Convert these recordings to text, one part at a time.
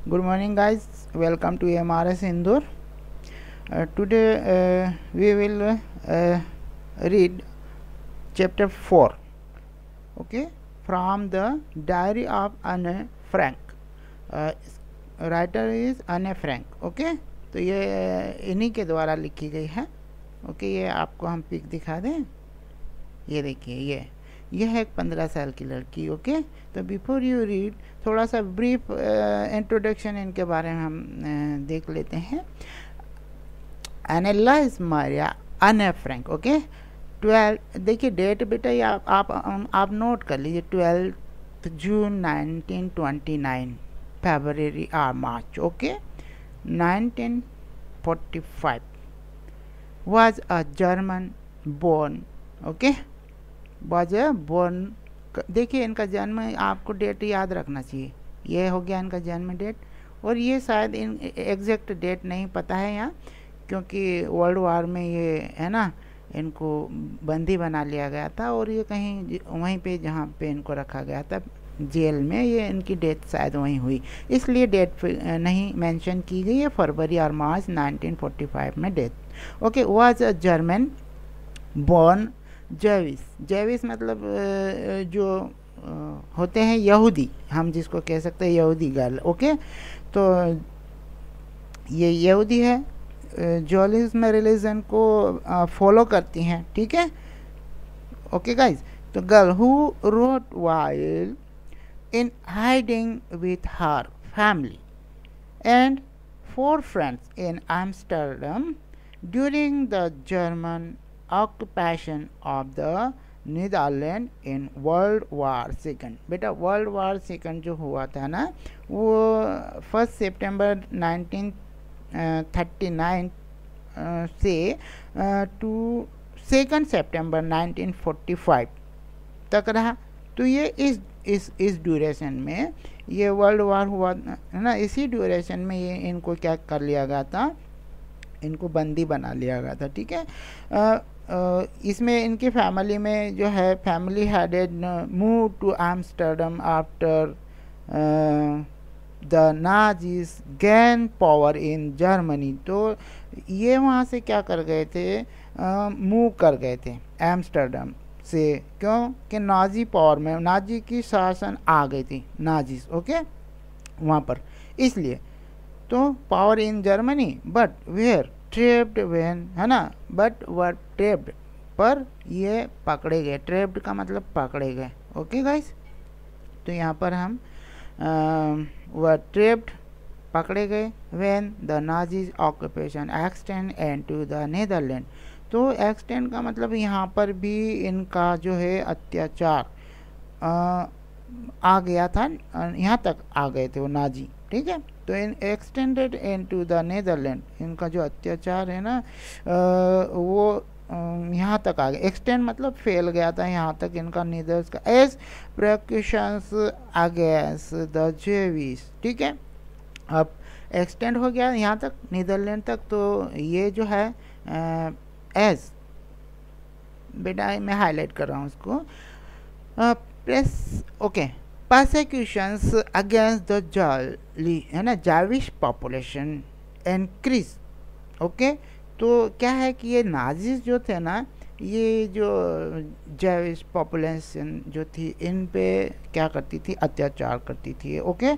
Good morning, guys. Welcome to MRS Indoor. Today we will read chapter 4. Okay, from the Diary of Anne Frank. Writer is Anne Frank. Okay, तो ये इन्हीं के द्वारा लिखी गई है. ओके, ये आपको हम पिक दिखा दें. ये देखिए, ये है एक 15 साल की लड़की. ओके, तो बिफोर यू रीड थोड़ा सा ब्रीफ इंट्रोडक्शन इनके बारे में हम देख लेते हैं. एनेला इज मारिया अने फ्रैंक. ओके, 12 देखिए डेट बेटा, ये आप नोट कर लीजिए. 12 जून 1929, फरवरी और मार्च. Okay, 1945 was a German born. Okay, was a born. देखिए इनका जन्म, आपको डेट याद रखना चाहिए. ये हो गया इनका जन्म डेट, और ये शायद इन एग्जैक्ट डेट नहीं पता है यहाँ, क्योंकि वर्ल्ड वार में ये है ना, इनको बंदी बना लिया गया था, और ये कहीं वहीं पे जहाँ पे इनको रखा गया था जेल में, ये इनकी डेथ शायद वहीं हुई, इसलिए डेट नहीं मेंशन की गई है. फरवरी और मार्च 1945 में death. Okay, was a German born Jewish मतलब जो होते हैं यहूदी, हम जिसको कह सकते हैं यहूदी गर्ल. ओके, तो ये यहूदी है, जॉलिज्म रिलीजन को फॉलो करती हैं. ठीक है. ओके गाइज, तो girl who wrote while in hiding with her family and 4 friends in Amsterdam during the German occupation of the Netherland in world war second. बेटा वर्ल्ड वार सेकंड जो हुआ था ना, वो 1 सितंबर 1939 से टू 2 सितंबर 1945 तक रहा. तो ये इस ड्यूरेशन में ये वर्ल्ड वार हुआ है ना, इसी ड्यूरेशन में ये इनको क्या कर लिया गया था, इनको बंदी बना लिया गया था. ठीक है. इसमें इनकी फैमिली में जो है, family headed move to Amsterdam after the Nazis gain power in Germany. तो ये वहाँ से क्या कर गए थे, मूव कर गए थे एम्स्टर्डम से. क्यों कि नाजी पावर में, नाजी की शासन आ गई थी, नाजीज. ओके, वहाँ पर इसलिए. तो power in Germany but were trapped when, है ना, बट वर ट्रेप्ड, पर ये पकड़े गए. ट्रेप्ड का मतलब पकड़े गए. ओके गाइस, तो यहाँ पर हम वर ट्रेप्ड, पकड़े गए, when the Nazis occupation extend into the Netherland. तो एक्सटेंड का मतलब यहाँ पर भी इनका जो है अत्याचार आ गया था, यहाँ तक आ गए थे वो नाजी. ठीक है. तो इन एक्सटेंडेड इनटू द नीदरलैंड, इनका जो अत्याचार है ना, वो यहाँ तक आ गया. एक्सटेंड मतलब फैल गया था यहाँ तक इनका नीदर्स का, एज प्रोक्यूशंस अगेंस्ट द जेविस. ठीक है. अब एक्सटेंड हो गया यहाँ तक, नीदरलैंड तक. तो ये जो है एज, बेटा मैं हाईलाइट कर रहा हूँ उसको, press. Okay, persecutions against the Jali, है ना, जाविश पॉपुलेशन इंक्रीज. ओके, तो क्या है कि ये नाजीज जो थे ना, ये जो जाविश पॉपुलेशन जो थी, इन पे क्या करती थी, अत्याचार करती थी. ओके,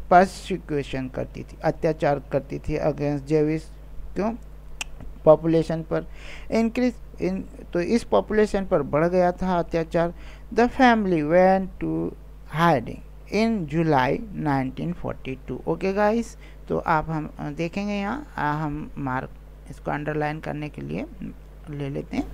परसिक्यूशन करती थी, अत्याचार करती थी अगेंस्ट जाविश. क्यों, पॉपुलेशन पर इंक्रीज इन, तो इस पॉपुलेशन पर बढ़ गया था अत्याचार. The family went to hiding in July 1942. Okay guys, तो आप हम देखेंगे यहाँ, हम मार्क इसको अंडरलाइन करने के लिए ले लेते हैं.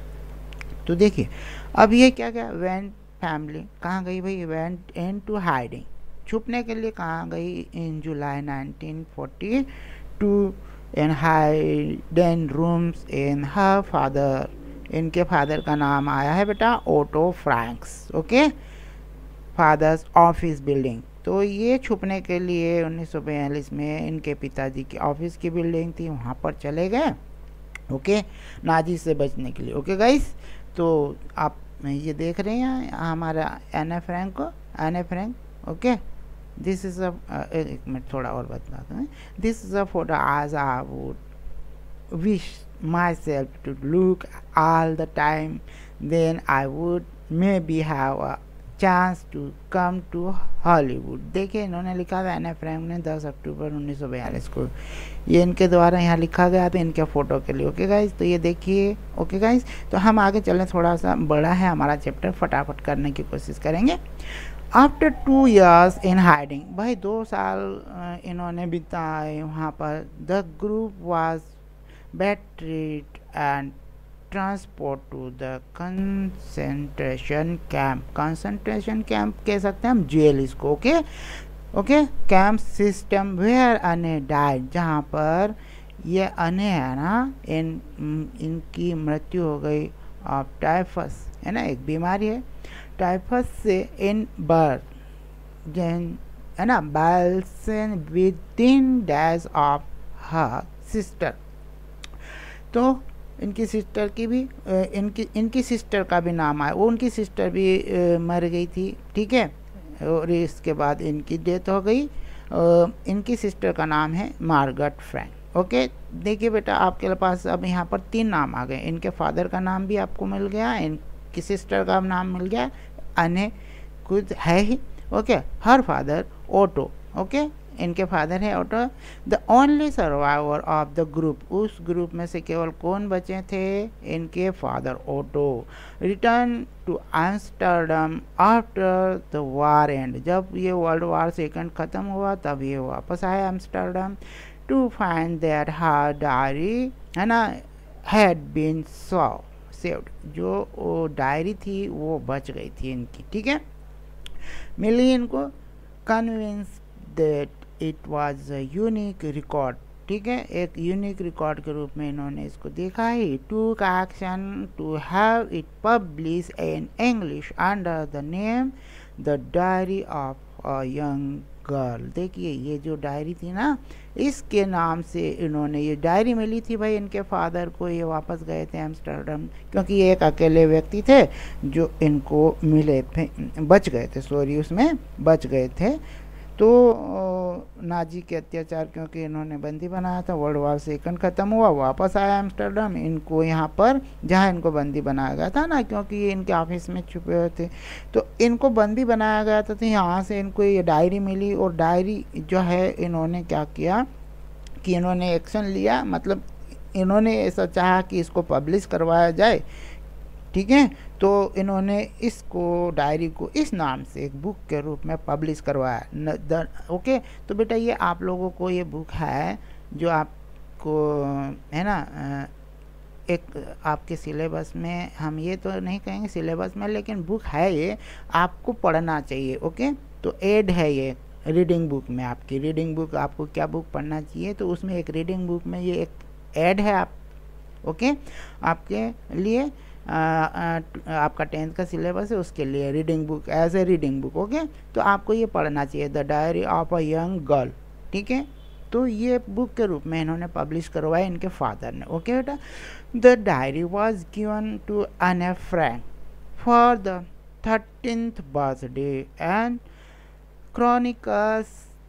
तो देखिए अब ये क्या क्या, वेंट फैमिली कहाँ गई भाई, वेंट इन टू हाइडिंग, छुपने के लिए कहाँ गई, in July 1942 in hidden rooms in her father. इनके फादर का नाम आया है बेटा Otto Franks. Okay, father's office building. तो ये छुपने के लिए 1942 में इनके पिताजी की ऑफिस की बिल्डिंग थी, वहाँ पर चले गए. ओके, नाजी से बचने के लिए. ओके गाइस, तो आप ये देख रहे हैं हमारा एने फ्रैंक को, एने Frank. Okay, this is a, एक मिनट थोड़ा और बताता हूँ। दिस इज़ अ फोटो आज I would wish myself to look all the time, then I would may be have a chance to come to Hollywood. देखिए इन्होंने लिखा था एना फ्रैंक ने 10 अक्टूबर 1942 को, ये इनके द्वारा यहाँ लिखा गया था इनके फ़ोटो के लिए। ओके गाइज, तो ये देखिए। ओके गाइज, तो हम आगे चलें, थोड़ा सा बड़ा है हमारा चैप्टर, फटाफट करने की कोशिश करेंगे। आफ्टर 2 years इन हाइडिंग, भाई 2 साल इन्होंने बिताए वहाँ पर। The group was betrayed and transport to the concentration camp. Concentration camp कह सकते हैं हम, जेल इसको। Okay okay, camp system where Anne died, जहाँ पर ये अने है ना, इनकी मृत्यु हो गई ऑफ टाइफस, है ना, एक बीमारी है टाइफस से, इन बर्थ है ना, Belsen within days of her sister. तो इनकी सिस्टर की भी इनकी सिस्टर का भी नाम आया, वो उनकी सिस्टर भी मर गई थी, ठीक है, और इसके बाद इनकी डेथ हो गई। इनकी सिस्टर का नाम है मार्गरेट फ्रैंक। ओके, देखिए बेटा आपके पास अब यहाँ पर 3 नाम आ गए। इनके फादर का नाम भी आपको मिल गया, इनकी सिस्टर का नाम मिल गया, अने खुद है ही। Okay, her father Otto. Okay, इनके फादर है Otto. The only survivor of the group, उस ग्रुप में से केवल कौन बचे थे, इनके father Otto. Return to Amsterdam after the war end, जब ये वर्ल्ड वार सेकंड ख़त्म हुआ तब ये वापस आए Amsterdam, to find that her diary, है ना, हैड बीन सेव्ड, जो डायरी थी वो बच गई थी इनकी, ठीक है। मिली इनको convince that it was a unique record, ठीक है, एक यूनिक रिकॉर्ड के रूप में इन्होंने इसको देखा है। टू का action to have it publish in English under the name the diary of a young girl. देखिए ये जो डायरी थी ना, इसके नाम से इन्होंने, ये डायरी मिली थी भाई इनके फादर को, ये वापस गए थे एम्स्टर्डम, क्योंकि ये एक अकेले व्यक्ति थे जो इनको मिले थे, बच गए थे, सॉरी, उसमें बच गए थे। तो नाजी के अत्याचार, क्योंकि इन्होंने बंदी बनाया था, वर्ल्ड वार सेकंड ख़त्म हुआ, वापस आया एम्स्टर्डम, इनको यहाँ पर जहाँ इनको बंदी बनाया गया था ना, क्योंकि ये इनके ऑफिस में छुपे हुए थे, तो इनको बंदी बनाया गया था, तो यहाँ से इनको ये डायरी मिली। और डायरी जो है इन्होंने क्या किया कि इन्होंने एक्शन लिया, मतलब इन्होंने ऐसा चाहा कि इसको पब्लिश करवाया जाए, ठीक है। तो इन्होंने इसको, डायरी को इस नाम से एक बुक के रूप में पब्लिश करवाया। ओके, तो बेटा ये आप लोगों को ये बुक है जो आपको, है ना, एक आपके सिलेबस में, हम ये तो नहीं कहेंगे सिलेबस में, लेकिन बुक है ये, आपको पढ़ना चाहिए। ओके, तो एड है ये रीडिंग बुक में, आपकी रीडिंग बुक, आपको क्या बुक पढ़ना चाहिए, तो उसमें एक रीडिंग बुक में ये एक ऐड है आप, ओके, आपके लिए आपका 10th का सिलेबस है, उसके लिए reading book, as a reading book. Okay, तो आपको ये पढ़ना चाहिए, the diary of a young girl, ठीक है। तो ये बुक के रूप में इन्होंने पब्लिश करवाया इनके फादर ने। ओके बेटा, the diary was given to Anne Frank for the 13th birthday and chronicles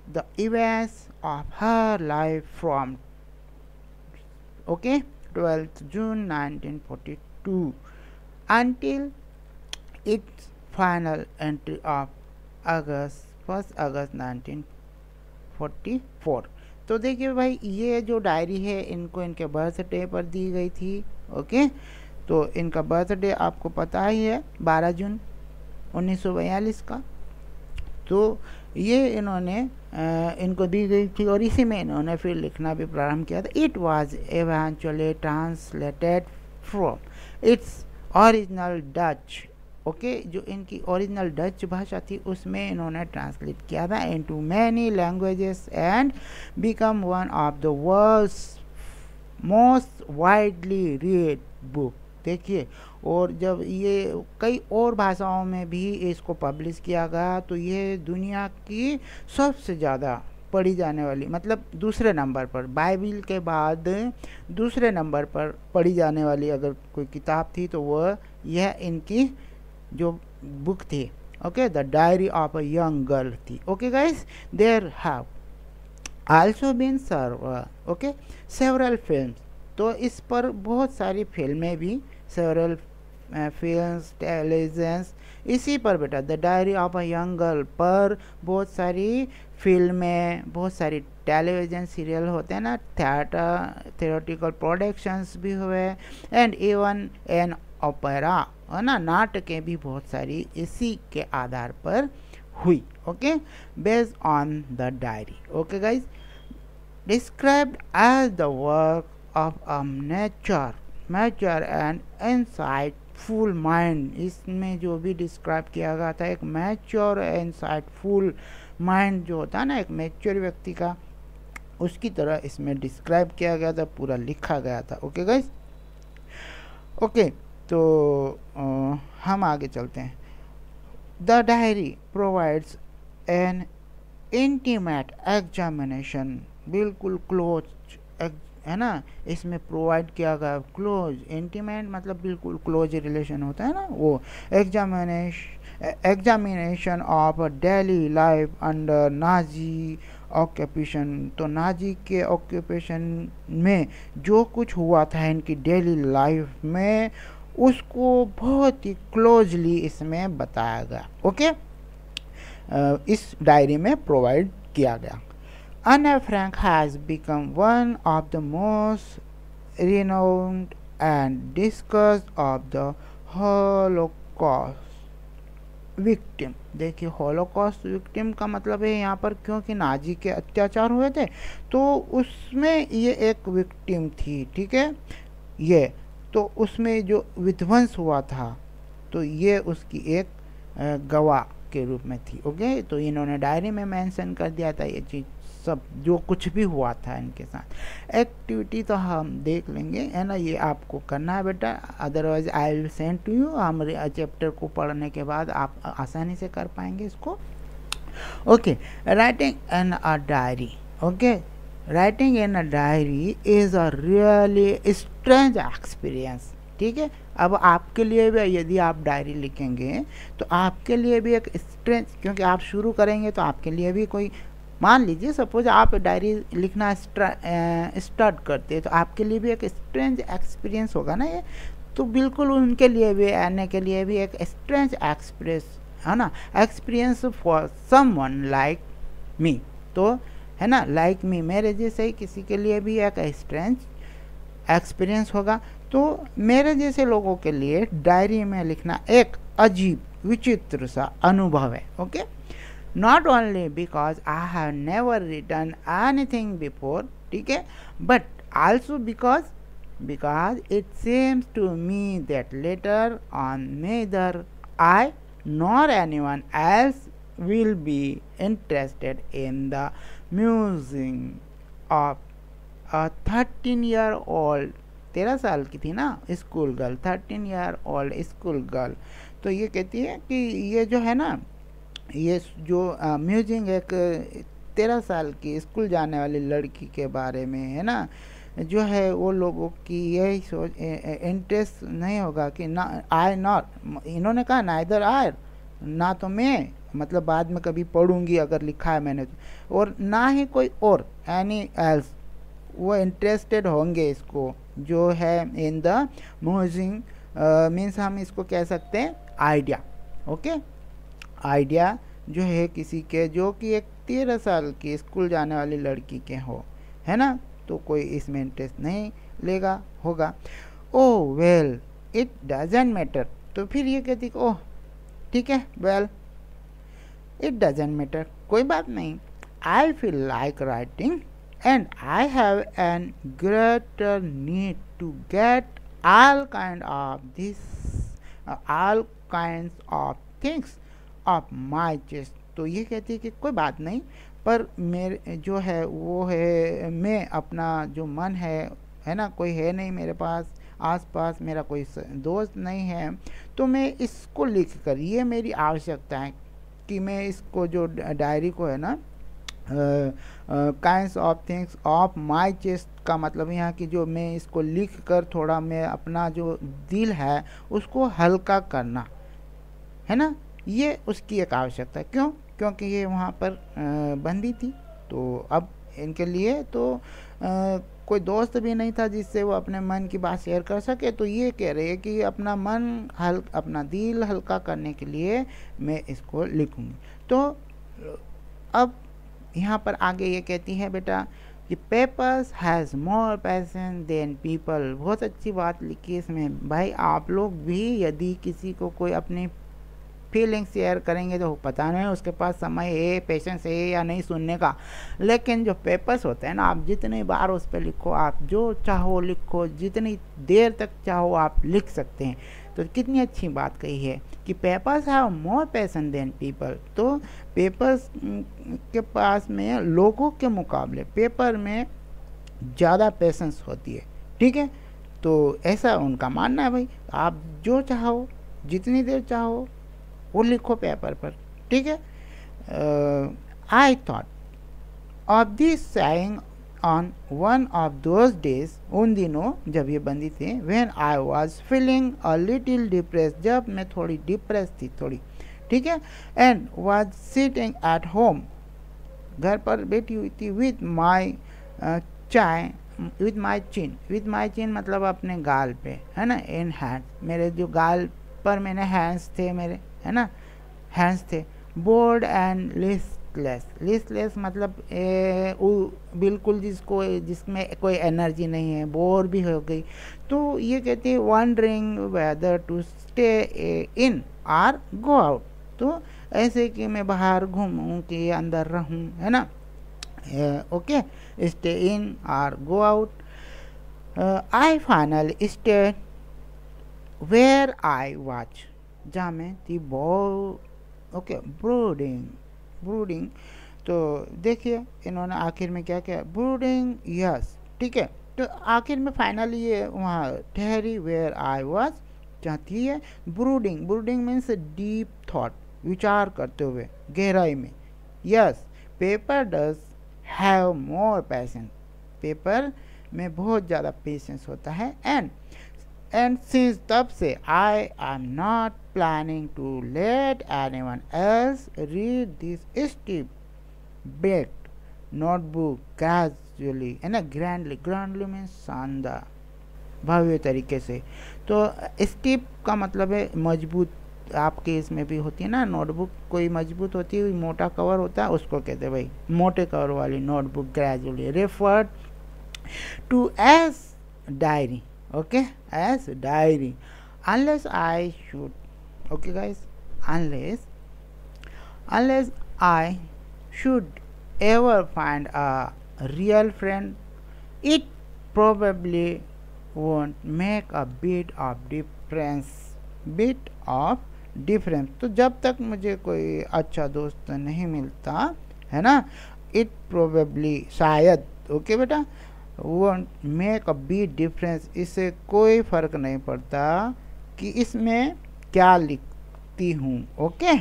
the events of her life from 12th June 1942 until its final entry of 1st August 1944। तो देखिए भाई ये जो diary है इनको इनके बर्थडे पर दी गई थी। ओके, तो इनका बर्थडे आपको पता ही है 12 जून 1942 का। तो ये इन्होंने इनको दी गई थी और इसी में इन्होंने फिर लिखना भी प्रारंभ किया था। It was eventually translated from its original Dutch. Okay, जो इनकी ओरिजिनल डच भाषा थी उसमें इन्होंने ट्रांसलेट किया था into many languages and become one of the world's most widely read book. देखिए, और जब ये कई और भाषाओं में भी इसको पब्लिश किया गया तो ये दुनिया की सबसे ज़्यादा पढ़ी जाने वाली, मतलब दूसरे नंबर पर, बाइबिल के बाद दूसरे नंबर पर पढ़ी जाने वाली अगर कोई किताब थी तो वह यह इनकी जो बुक थी। Okay, the diary of a young girl थी। Okay guys, there have also been okay several films, तो इस पर बहुत सारी फिल्में भी, सेवरल फिल्म्स, टेलीविजन्स, इसी पर बेटा the diary of a young girl पर बहुत सारी फिल्में, बहुत सारी टेलीविजन सीरियल होते हैं ना, थिएटिकल प्रोडक्शंस भी हुए, एंड इवन एन ओपेरा, है ना, नाटकें भी बहुत सारी इसी के आधार पर हुई। Okay, based on the diary. Okay guys, described as the work of a mature and insightful mind, इसमें जो भी डिस्क्राइब किया गया था एक मैच्योर इंसाइटफुल माइंड जो होता है ना, एक मैच्योर व्यक्ति का, उसकी तरह इसमें डिस्क्राइब किया गया था, पूरा लिखा गया था। ओके गाइस, ओके, तो हम आगे चलते हैं। The diary provides N intimate examination, बिल्कुल क्लोज है ना, इसमें प्रोवाइड किया गया क्लोज, इंटीमेट मतलब बिल्कुल क्लोज रिलेशन होता है ना, वो examination of daily life under Nazi occupation, तो नाजी के ऑक्यूपेशन में जो कुछ हुआ था इनकी डेली लाइफ में, उसको बहुत ही क्लोजली इसमें बताया गया। ओके, इस डायरी में प्रोवाइड किया गया। Anne Frank has become one of the most renowned and discussed of the Holocaust victim। देखिए, हॉलोकॉस्ट विक्टिम का मतलब है यहाँ पर, क्योंकि नाजी के अत्याचार हुए थे तो उसमें ये एक विक्टिम थी, ठीक है, ये तो उसमें जो विध्वंस हुआ था तो ये उसकी एक गवाह के रूप में थी। ओके, तो इन्होंने डायरी में मेंशन कर दिया था ये चीज़ सब, जो कुछ भी हुआ था इनके साथ। एक्टिविटी तो हम देख लेंगे, है ना, ये आपको करना है बेटा, otherwise I will send to you, हमारे चैप्टर को पढ़ने के बाद आप आसानी से कर पाएंगे इसको। Okay, writing in a diary. Okay, writing in a diary is a really strange experience, ठीक है। अब आपके लिए भी यदि आप डायरी लिखेंगे तो आपके लिए भी एक स्ट्रेंज, क्योंकि आप शुरू करेंगे तो आपके लिए भी कोई, मान लीजिए सपोज आप डायरी लिखना स्टार्ट करते हैं तो आपके लिए भी एक स्ट्रेंज एक्सपीरियंस होगा ना ये, तो बिल्कुल उनके लिए भी, आने के लिए भी एक स्ट्रेंज है ना, experience for someone like me, तो है ना, लाइक मी, मेरे जैसे ही किसी के लिए भी एक स्ट्रेंज एक्सपीरियंस होगा। तो मेरे जैसे लोगों के लिए डायरी में लिखना एक अजीब विचित्र सा अनुभव है। Okay, not only because I have never written anything before, ठीक है, but also because it seems to me that later on neither I nor anyone else will be interested in the musing of a 13-year-old, 13 साल की थी ना school girl, 13-year-old school girl. तो ये कहती है कि ये जो है ना, ये जो म्यूजिंग एक 13 साल की स्कूल जाने वाली लड़की के बारे में है ना, जो है वो लोगों की यही सोच, इंटरेस्ट नहीं होगा कि ना आई नॉट, इन्होंने कहा नाइदर आई, ना तो मैं, मतलब बाद में कभी पढ़ूंगी अगर लिखा है मैंने तो, और ना ही कोई और एनी एल्स वो इंटरेस्टेड होंगे इसको, जो है इन द म्यूजिंग, मीन्स हम इसको कह सकते हैं आइडिया। ओके, आइडिया जो है किसी के, जो कि एक 13 साल की स्कूल जाने वाली लड़की के हो, है ना, तो कोई इसमें इंटरेस्ट नहीं लेगा होगा। ओह वेल इट डजंट मैटर, तो फिर ये कहती कि ओह ठीक है, वेल इट डजंट मैटर, कोई बात नहीं, I feel like writing and I have an greater need to get all kinds of things off my chest. तो ये कहती है कि कोई बात नहीं, पर मेरे जो है वो है, मैं अपना जो मन है ना, कोई है नहीं मेरे पास आसपास, मेरा कोई दोस्त नहीं है, तो मैं इसको लिख कर, ये मेरी आवश्यकता है कि मैं इसको जो डायरी को है ना, kinds of things of my chest का मतलब यहाँ की, जो मैं इसको लिख कर थोड़ा मैं अपना जो दिल है उसको हल्का करना, है ना, ये उसकी एक आवश्यकता। क्यों? क्योंकि ये वहाँ पर बंदी थी, तो अब इनके लिए तो कोई दोस्त भी नहीं था जिससे वो अपने मन की बात शेयर कर सके। तो ये कह रही है कि अपना दिल हल्का करने के लिए मैं इसको लिखूँगी। तो अब यहाँ पर आगे ये कहती है बेटा कि papers has more passion than people. बहुत अच्छी बात लिखी है इसमें भाई। आप लोग भी यदि किसी को कोई अपनी फीलिंग शेयर करेंगे तो पता नहीं उसके पास समय है, पेशेंस है या नहीं सुनने का। लेकिन जो पेपर्स होते हैं ना, आप जितनी बार उस पर लिखो, आप जो चाहो लिखो, जितनी देर तक चाहो आप लिख सकते हैं। तो कितनी अच्छी बात कही है कि papers have more passion than people. तो पेपर्स के पास में लोगों के मुकाबले पेपर में ज़्यादा पेशेंस होती है। ठीक है, तो ऐसा उनका मानना है भाई। आप जो चाहो जितनी देर चाहो वो लिखो पेपर पर। ठीक है। I thought of this saying on one of those days, उन दिनों जब ये बंदी थे, when I was feeling a little depress, जब मैं थोड़ी डिप्रेस थी थोड़ी। ठीक है। And was sitting at home, घर पर बैठी हुई थी, विथ माई चाय, विथ माई चिन मतलब अपने गाल पे, है ना, इन हैंड, मेरे जो गाल पर मैंने हैंड्स थे मेरे, है ना, हैंड्स थे। बोर्ड एंड लिस्टलेस मतलब बिल्कुल जिसमें कोई एनर्जी नहीं है, बोर भी हो गई। तो ये कहते हैं wondering whether to stay in or go out. तो ऐसे कि मैं बाहर घूमूं कि अंदर रहूं, है ना। Okay, stay in or go out. I finally stay where I watch, जहाँ में थी ओके ब्रूडिंग। तो देखिए इन्होंने आखिर में क्या किया, ब्रूडिंग, यस। ठीक है, तो आखिर में फाइनली ये वहाँ ठहरी, वेयर आई वॉज, जहाँ थी है ब्रूडिंग मीन्स डीप थॉट, विचार करते हुए गहराई में। Yes, paper does have more passion, paper में बहुत ज़्यादा पेशेंस होता है। एंड सिंस तब से I am not planning to let anyone else read this steep backed notebook gradually, है ना, ग्रैंडली मीन्स शानदार, भव्य तरीके से। तो स्टीप का मतलब है मजबूत, आपके इसमें भी होती है ना नोटबुक, कोई मजबूत होती है, मोटा कवर होता है, उसको कहते हैं भाई मोटे कवर वाली notebook. Gradually referred to as diary, okay, as diary, unless I should, okay guys, unless I should ever find a real friend, it probably won't make a bit of difference। तो जब तक मुझे कोई अच्छा दोस्त नहीं मिलता, है ना, it probably, शायद, ओके बेटा, won't make a big difference, इससे कोई फ़र्क नहीं पड़ता कि इसमें क्या लिखती हूँ। Okay,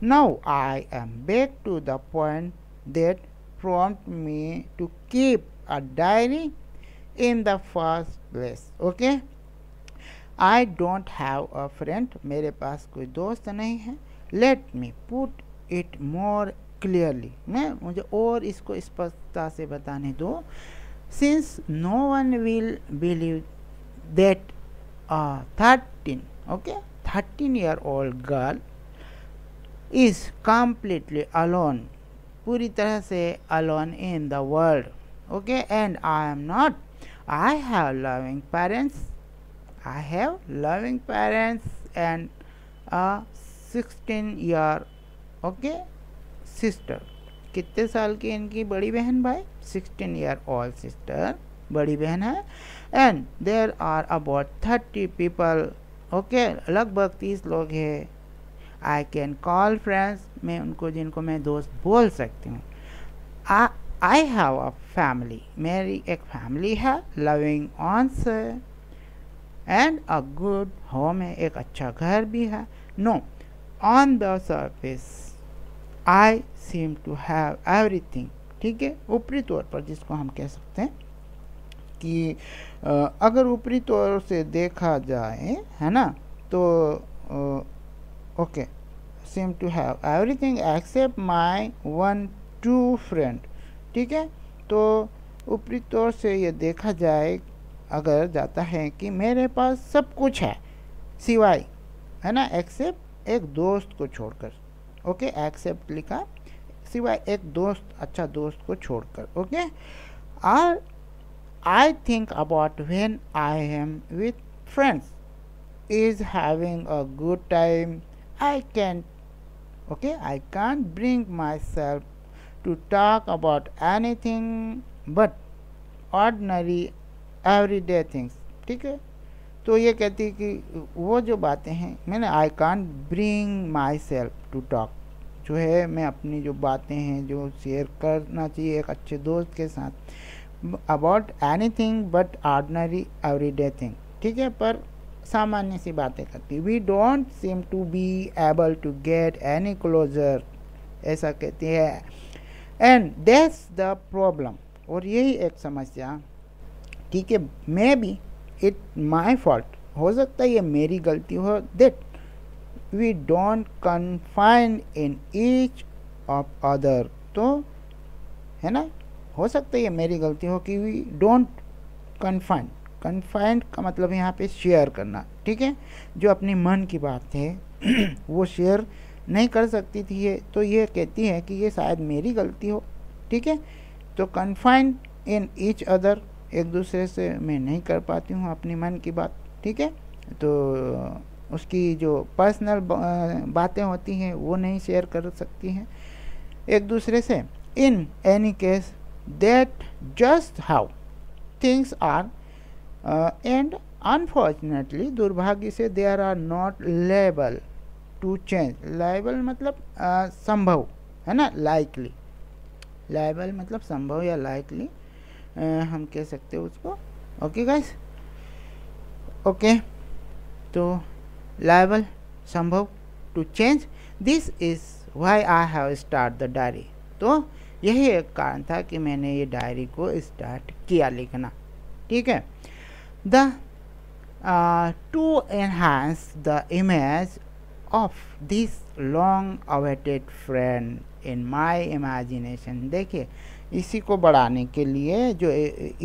now I am back to the point that prompt me to keep a diary in the first place। Okay, I don't have a friend, मेरे पास कोई दोस्त नहीं है। Let me put it more clearly, मुझे और इसको स्पष्टता से बताने दो। Since no one will believe that a 13-year-old girl is completely alone, पूरी तरह से alone in the world, okay, and I am not, I have loving parents and a 16-year sister। कितने साल की इनकी बड़ी बहन भाई, 16-year-old sister, बड़ी बहन है। And there are about 30 people, okay, लगभग 30 लोग हैं। आई कैन कॉल फ्रेंड्स, मैं उनको जिनको मैं दोस्त बोल सकती हूँ। आई हैव अ फैमिली, मेरी एक फैमिली है। Loving ones and a good home है, एक अच्छा घर भी है। No, on the surface I seem to have everything. ठीक है, ऊपरी तौर पर जिसको हम कह सकते हैं कि अगर ऊपरी तौर से देखा जाए, है ना, तो okay, seem to have everything except my one true friend। ठीक है, तो ऊपरी तौर से ये देखा जाए अगर जाता है कि मेरे पास सब कुछ है सिवाय, है ना, एक्सेप्ट एक दोस्त को छोड़कर। ओके, एक्सेप्ट लिखा, सिवाय एक दोस्त, अच्छा दोस्त को छोड़कर। ओके, और I think about when I am with friends is having a good time। I can't bring myself to talk about anything but ordinary everyday things। ठीक है, तो ये कहती है कि वो जो बातें हैं, मैंने I can't bring myself to talk, जो है मैं अपनी जो बातें हैं जो शेयर करना चाहिए एक अच्छे दोस्त के साथ, about anything but ordinary everyday thing। ठीक है, पर सामान्य सी बातें करती। We don't seem to be able to get any closer, ऐसा कहती है, एंड दैट्स द प्रॉब्लम, और यही एक समस्या। ठीक है, maybe it my fault, हो सकता है ये मेरी गलती हो, that we don't confine in each of other. तो है ना, हो सकता है ये मेरी गलती हो कि वी डोंट कन्फाइन, कन्फाइंड का मतलब यहाँ पे शेयर करना। ठीक है, जो अपनी मन की बात है वो शेयर नहीं कर सकती थी ये, तो ये कहती है कि ये शायद मेरी गलती हो। ठीक है, तो कन्फाइंड इन ईच अदर, एक दूसरे से मैं नहीं कर पाती हूँ अपनी मन की बात। ठीक है, तो उसकी जो पर्सनल बातें होती हैं वो नहीं शेयर कर सकती हैं एक दूसरे से। In any case that just how things are and unfortunately, दुर्भाग्य से, there are not label to change. Liable मतलब संभव, है ना, लाइकली, लाइबल मतलब संभव या लाइकली हम कह सकते हैं उसको। ओके गाइस, ओके, तो लाइबल संभव to change, this is why I have start the diary. तो यही एक कारण था कि मैंने ये डायरी को स्टार्ट किया लिखना। ठीक है, to enhance the image of this long awaited friend in my imagination। देखिए, इसी को बढ़ाने के लिए जो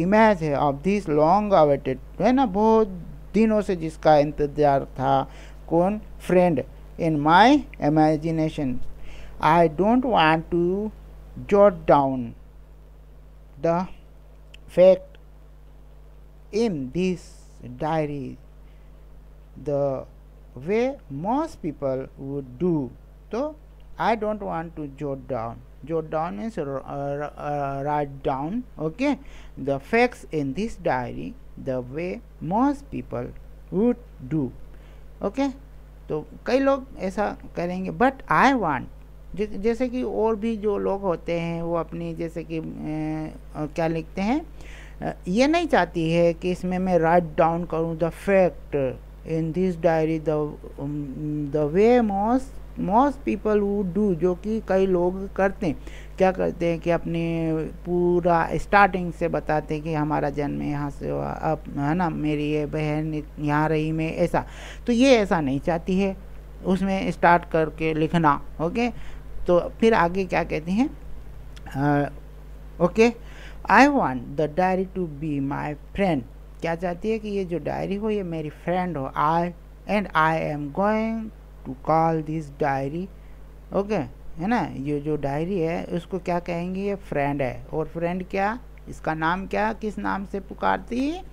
इमेज है ऑफ दिस लॉन्ग अवेटेड, है ना, बहुत दिनों से जिसका इंतजार था, कौन, friend, in my imagination, I don't want to jot down the fact in this diary the way most people would do। तो I don't want to jot down, jot down means write down, okay, the facts in this diary the way most people would do। okay, तो कई लोग ऐसा करेंगे, but I want, जैसे कि और भी जो लोग होते हैं वो अपनी जैसे कि क्या लिखते हैं, ये नहीं चाहती है कि इसमें मैं राइट डाउन करूँ the fact in this diary the way most people would do, जो कि कई लोग करते हैं। क्या करते हैं कि अपने पूरा स्टार्टिंग से बताते हैं कि हमारा जन्म यहाँ से हुआ, अब, है ना, मेरी ये बहन यहाँ रही, मैं ऐसा। तो ये ऐसा नहीं चाहती है उसमें स्टार्ट करके लिखना। ओके, तो फिर आगे क्या कहती हैं, okay, I want the diary to be my friend. क्या चाहती है कि ये जो डायरी हो ये मेरी फ्रेंड हो। I am going to call this diary, okay, है ना, ये जो डायरी है उसको क्या कहेंगे, ये फ्रेंड है। और फ्रेंड क्या, इसका नाम क्या, किस नाम से पुकारती है,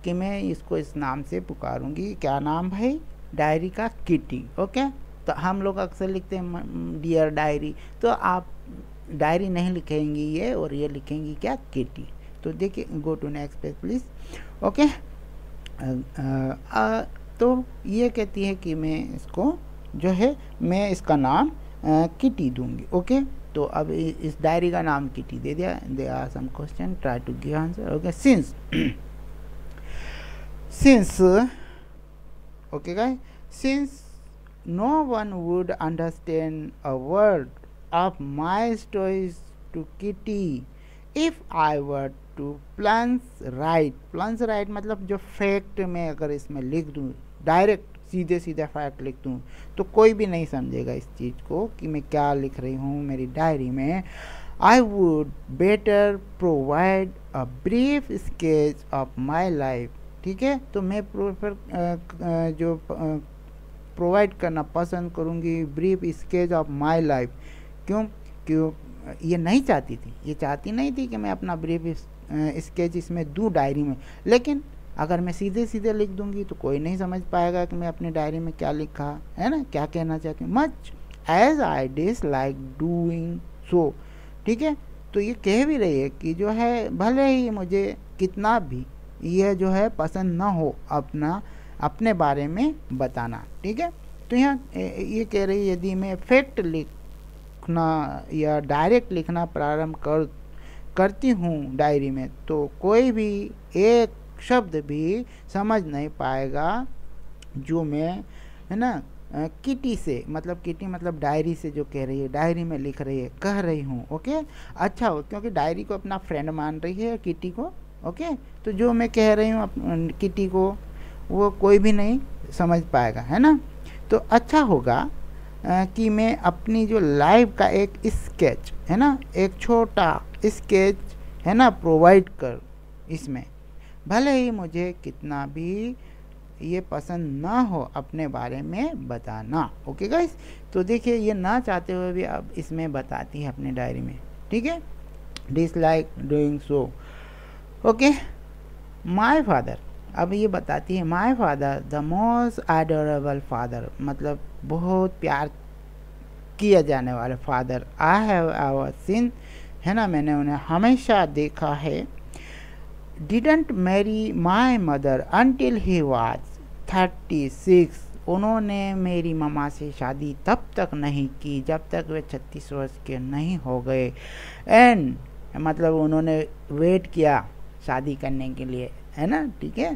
कि मैं इसको इस नाम से पुकारूंगी। क्या नाम भाई, डायरी का, किटी। ओके, तो हम लोग अक्सर लिखते हैं डियर डायरी, तो आप डायरी नहीं लिखेंगी ये, और ये लिखेंगी क्या, किटी। तो देखिए, go to next page please. Okay, तो ये कहती है कि मैं इसको जो है मैं इसका नाम किटी दूंगी। ओके, तो अब इस डायरी का नाम किटी दे दिया। They are some question, try to give answer. Okay, since okay guys, since no one would understand a word of my stories to Kitty if I were to plunge right मतलब जो fact में अगर इसमें लिख दूँ direct सीधे सीधे fact लिख दूँ तो कोई भी नहीं समझेगा इस चीज़ को कि मैं क्या लिख रही हूँ मेरी डायरी में। I would better provide a brief sketch of my life. ठीक है, तो मैं जो प्रोवाइड करना पसंद करूँगी brief sketch of my life. क्यों ये नहीं चाहती थी, ये चाहती नहीं थी कि मैं अपना ब्रीफ स्केच इसमें दूँ डायरी में, लेकिन अगर मैं सीधे सीधे लिख दूंगी तो कोई नहीं समझ पाएगा कि मैं अपनी डायरी में क्या लिखा है ना, क्या कहना चाहती हूँ। Much as I dislike doing so. ठीक है, तो ये कह भी रही है कि जो है भले ही मुझे कितना भी यह जो है पसंद ना हो अपने बारे में बताना। ठीक है, तो यहाँ ये कह रही है यदि मैं फैक्ट लिखना या डायरेक्ट लिखना प्रारंभ करती हूँ डायरी में तो कोई भी एक शब्द भी समझ नहीं पाएगा जो मैं है ना किटी से, मतलब किटी मतलब डायरी से जो कह रही है, डायरी में लिख रही है, कह रही हूँ। ओके, अच्छा हो, क्योंकि डायरी को अपना फ्रेंड मान रही है किटी को। ओके, तो जो मैं कह रही हूँ किटी को वो कोई भी नहीं समझ पाएगा, है ना। तो अच्छा होगा कि मैं अपनी जो लाइफ का एक स्केच है ना, एक छोटा स्केच है ना प्रोवाइड कर इसमें, भले ही मुझे कितना भी ये पसंद ना हो अपने बारे में बताना। ओके गाइस, तो देखिए ये ना चाहते हुए भी अब इसमें बताती है अपने डायरी में। ठीक है, dislike doing so. Okay, my father, अब ये बताती है my father the most adorable father, मतलब बहुत प्यार किया जाने वाले father. I have ever seen, है ना, मैंने उन्हें हमेशा देखा है। Didn't marry my mother until he was 36, उन्होंने मेरी मम्मा से शादी तब तक नहीं की जब तक वे 36 वर्ष के नहीं हो गए। एंड मतलब उन्होंने वेट किया शादी करने के लिए, है ना। ठीक है,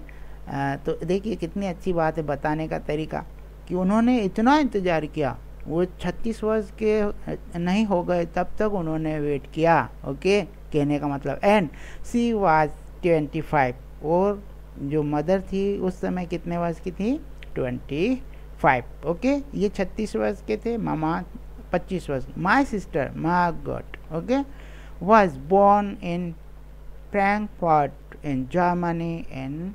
तो देखिए कितनी अच्छी बात है बताने का तरीका कि उन्होंने इतना इंतज़ार किया, वो 36 वर्ष के नहीं हो गए तब तक उन्होंने वेट किया। ओके, कहने का मतलब। एंड सी वाज 25, और जो मदर थी उस समय कितने वर्ष की थी, 25। ओके, ये 36 वर्ष के थे, मामा 25 वर्ष। My sister Margaret, okay, was born in Frankfurt in Germany in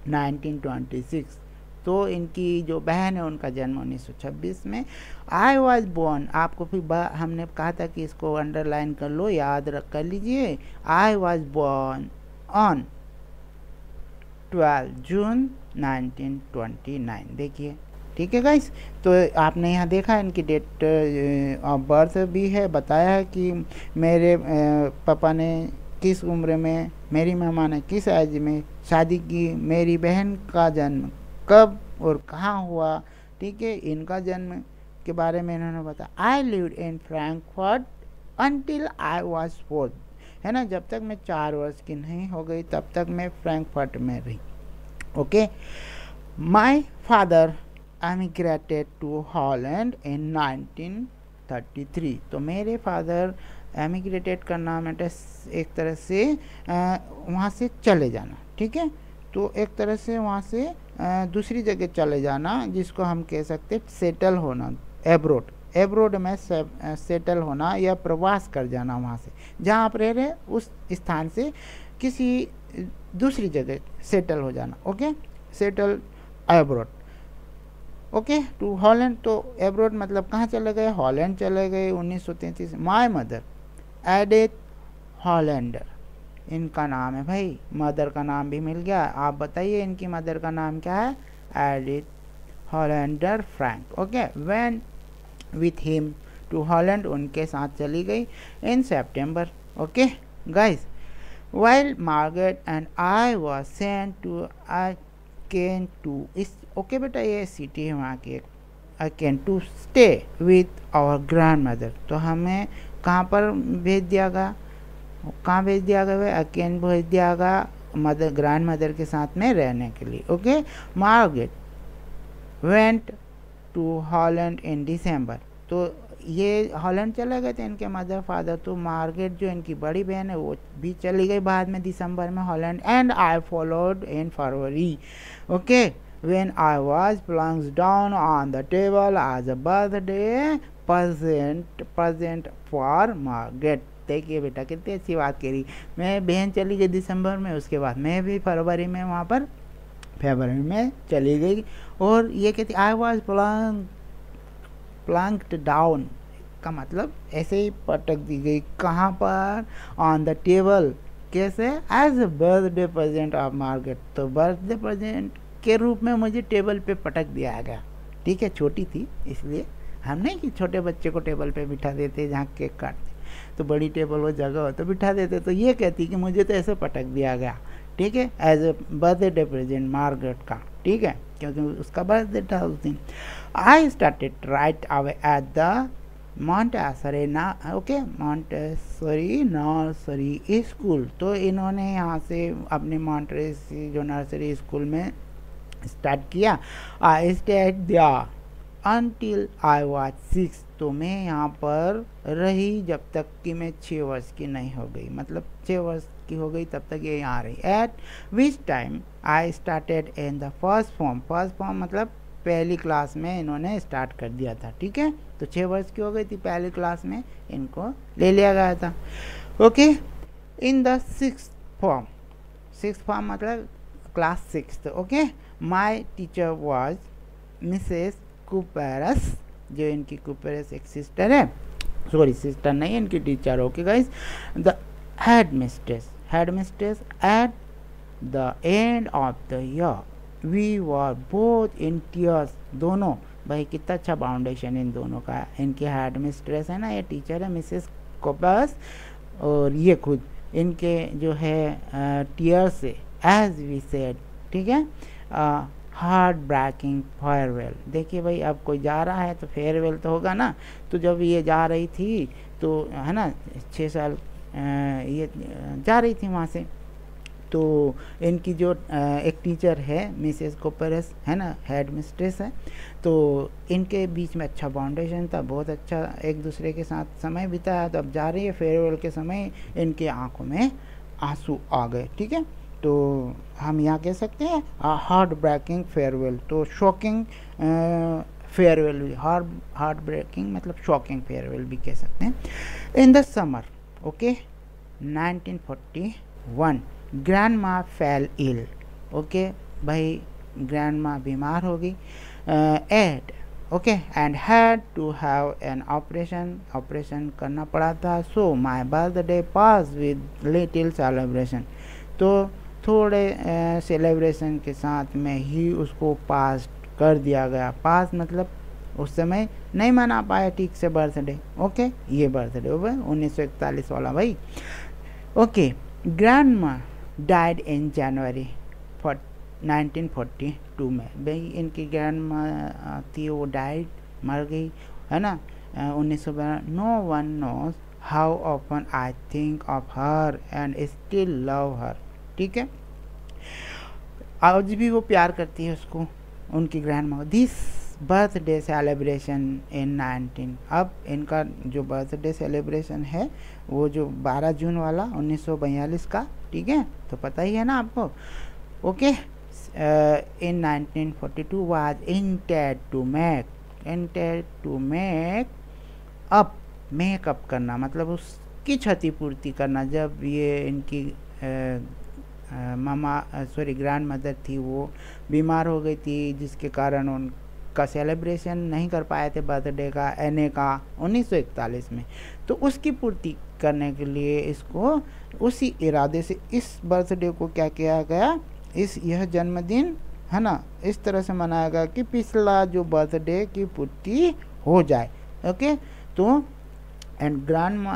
1926। तो इनकी जो बहन है उनका जन्म 1926 में। आई वॉज बोर्न, आपको फिर हमने कहा था कि इसको अंडरलाइन कर लो, याद कर लीजिए। आई वॉज बोर्न ऑन 12 जून 1929। देखिए, ठीक है गाइस, तो आपने यहाँ देखा इनकी डेट ऑफ बर्थ भी है, बताया है कि मेरे पापा ने किस उम्र में, मेरी मामा ने किस एज में शादी की, मेरी बहन का जन्म कब और कहाँ हुआ। ठीक है, इनका जन्म के बारे में इन्होंने बताया। I lived in Frankfurt until I was 4, है ना, जब तक मैं 4 वर्ष की नहीं हो गई तब तक मैं फ्रैंकफर्ट में रही। Okay, my father emigrated to Holland in 1933। तो मेरे फादर एमिग्रेटेड करना मतलब एक तरह से वहाँ से चले जाना। ठीक है, तो एक तरह से वहाँ से दूसरी जगह चले जाना, जिसको हम कह सकते सेटल होना, एब्रोड। एब्रोड में सेटल होना या प्रवास कर जाना, वहाँ से जहाँ आप रह रहे उस स्थान से किसी दूसरी जगह सेटल हो जाना। Okay, settle abroad. Okay, to Holland, तो एब्रोड मतलब कहाँ चले गए, हॉलैंड चले गए 1933। माय मदर एडिथ हॉलैंडर, इनका नाम है भाई, मदर का नाम भी मिल गया। आप बताइए इनकी मदर का नाम क्या है, Edith Hollander Frank. Okay, went with him to Holland, उनके साथ चली गई in September. Okay guys, while Margaret and I was sent to Aken to इस ओके बेटा ये सिटी है वहाँ की, Aken to stay with our grandmother। तो हमें कहाँ पर भेज दिया गया, कहाँ भेज दिया गया, Aken भेज दिया गया मदर, ग्रैंड मदर के साथ में रहने के लिए। Okay, Margaret went to Holland in December। तो ये हॉलैंड चले गए थे इनके मदर फादर, तो मार्गरेट जो इनकी बड़ी बहन है वो भी चली गई बाद में दिसंबर में Holland. And I followed in February. Okay, when I was plunged down on the table as a birthday present for Margaret. देखिए बेटा कितनी अच्छी बात करी। मैं बहन चली गई दिसंबर में, उसके बाद मैं भी फरवरी में वहाँ पर फरवरी में चली गई। और ये कहती आई वॉज प्लंक्ड डाउन का मतलब ऐसे ही पटक दी गई। कहाँ पर? On the table. कैसे? As a birthday present of Margaret. तो बर्थडे प्रेजेंट के रूप में मुझे टेबल पे पटक दिया गया। ठीक है, छोटी थी इसलिए हम नहीं कि छोटे बच्चे को टेबल पे बिठा देते जहाँ केक काटते, तो बड़ी टेबल वो जगह हो तो बिठा देते। तो ये कहती कि मुझे तो ऐसे पटक दिया गया। ठीक है, as a birthday present Margaret का। ठीक है, क्योंकि उसका बर्थडे था उस दिन। I started right away at the Montessori nursery school. तो इन्होंने यहाँ से अपने मॉन्टेसरी जो नर्सरी स्कूल में स्टार्ट किया। I stayed there until I was 6। तो मैं यहाँ पर रही जब तक कि मैं 6 वर्ष की नहीं हो गई, मतलब 6 वर्ष की हो गई तब तक ये यहाँ रही। Eight which time I started in the first form. First form मतलब पहली क्लास में इन्होंने स्टार्ट कर दिया था। ठीक है, तो 6 वर्ष की हो गई थी, पहली क्लास में इनको ले लिया गया था। Okay, in the 6th form. 6th form मतलब class 6। Okay, my teacher was Mrs Kuperus, जो इनकी कुपेरस एक सिस्टर है, सॉरी सिस्टर नहीं इनकी teacher. Okay guys, the head mistress at the end of the year we were both in tears. दोनों, भाई कितना अच्छा बाउंडेशन इन दोनों का। इनकी हेड मिस्ट्रेस है ना, ये टीचर है मिसेस कोपस, और ये खुद इनके जो है टीयर्स से एज वी सेड। ठीक है, हार्ट ब्रेकिंग फेयरवेल। देखिए भाई, अब कोई जा रहा है तो फेयरवेल तो होगा ना। तो जब ये जा रही थी तो है ना 6 साल ये जा रही थी वहाँ से, तो इनकी जो एक टीचर है मिसेस कोपरस है ना, हेड मिस्ट्रेस है, तो इनके बीच में अच्छा बाउंडेशन था, बहुत अच्छा एक दूसरे के साथ समय बिताया। तो अब जा रही है फेयरवेल के समय इनकी आंखों में आंसू आ गए। ठीक है, तो हम यहाँ कह सकते हैं हार्ट ब्रेकिंग फेयरवेल। तो शॉकिंग फेयरवेल भी, हार्ट ब्रेकिंग मतलब शॉकिंग फेयरवेल भी कह सकते हैं। In the summer okay 1941 grandma fell ill. Okay भाई, ग्रैंडमा बीमार हो गई। And okay and had to have an operation करना पड़ा था। So my birthday passed with little celebration. तो थोड़े सेलिब्रेशन के साथ में ही उसको पास कर दिया गया। पास मतलब उस समय नहीं मना पाया ठीक से बर्थडे। ओके, ये बर्थडे हो गया 1941 वाला भाई। ओके, ग्रैंडमा डाइड इन जनवरी 1942 में। भाई इनकी ग्रैंडमा थी, वो डाइड, मर गई है ना 1942। No one knows how often I think of her and still love her. ठीक है, आज भी वो प्यार करती है उसको, उनकी grandma. This birthday celebration in 19। अब इनका जो बर्थडे सेलिब्रेशन है वो जो 12 जून वाला 1942 का, ठीक है, तो पता ही है ना आपको। Okay, in 1942 was intend to make up, makeup करना मतलब उसकी क्षतिपूर्ति करना। जब ये इनकी ग्रैंड मदर थी वो बीमार हो गई थी, जिसके कारण उनका सेलिब्रेशन नहीं कर पाए थे बर्थडे का एने का 1941 में। तो उसकी पूर्ति करने के लिए इसको उसी इरादे से इस बर्थडे को क्या किया गया, यह जन्मदिन है ना इस तरह से मनाया गया कि पिछला जो बर्थडे की पूर्ति हो जाए। ओके, तो एंड ग्रैंड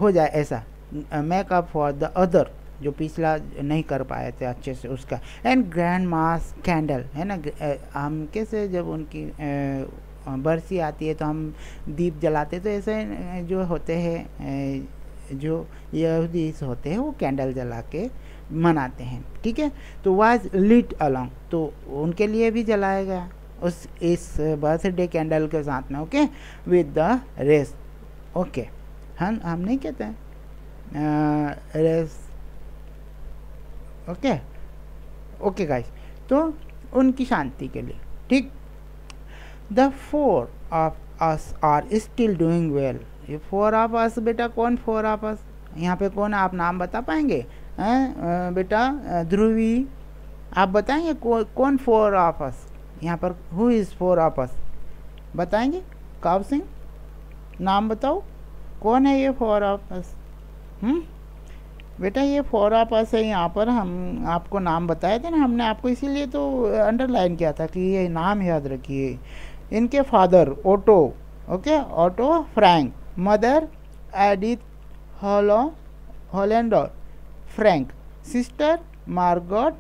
हो जाए ऐसा, मेकअप फॉर द अदर जो पिछला नहीं कर पाए थे अच्छे से उसका। एंड ग्रैंड मास कैंडल है ना, हम कैसे जब उनकी बरसी आती है तो हम दीप जलाते, तो ऐसे जो होते हैं जो यहूदी होते हैं वो कैंडल जला के मनाते हैं। ठीक है, तो वाज लिट अलॉन्ग, तो उनके लिए भी जलाया गया इस बर्थडे कैंडल के साथ में। Okay, with the race. Okay, हम नहीं कहते हैं रेस। ओके गाइस, तो उनकी शांति के लिए, ठीक। The four of us are still doing well. ये फोर ऑफ अस बेटा कौन फोर ऑफ अस, यहाँ पे कौन, आप नाम बता पाएंगे बेटा? ध्रुवी आप बताएंगे कौन फोर ऑफ अस, यहाँ पर हु इज़ फोर ऑफ अस बताएंगे? काव सिंह नाम बताओ, कौन है ये फोर ऑफ अस? बेटा ये फोर ऑफ अस है, यहाँ पर हम आपको नाम बताए थे ना हमने आपको, इसीलिए तो अंडरलाइन किया था कि ये नाम याद रखिए। इनके father Otto, okay, Otto Frank, mother Edith Hollander Frank, sister Margot,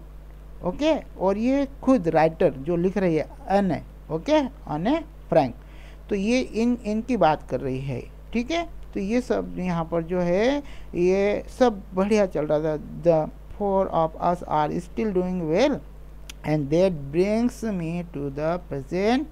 okay, और ये खुद राइटर जो लिख रही है अने, ओके, अने फ्रैंक। तो ये इनकी बात कर रही है, ठीक है। तो ये सब यहाँ पर जो है ये सब बढ़िया चल रहा था। The four of us are still doing well and that brings me to the present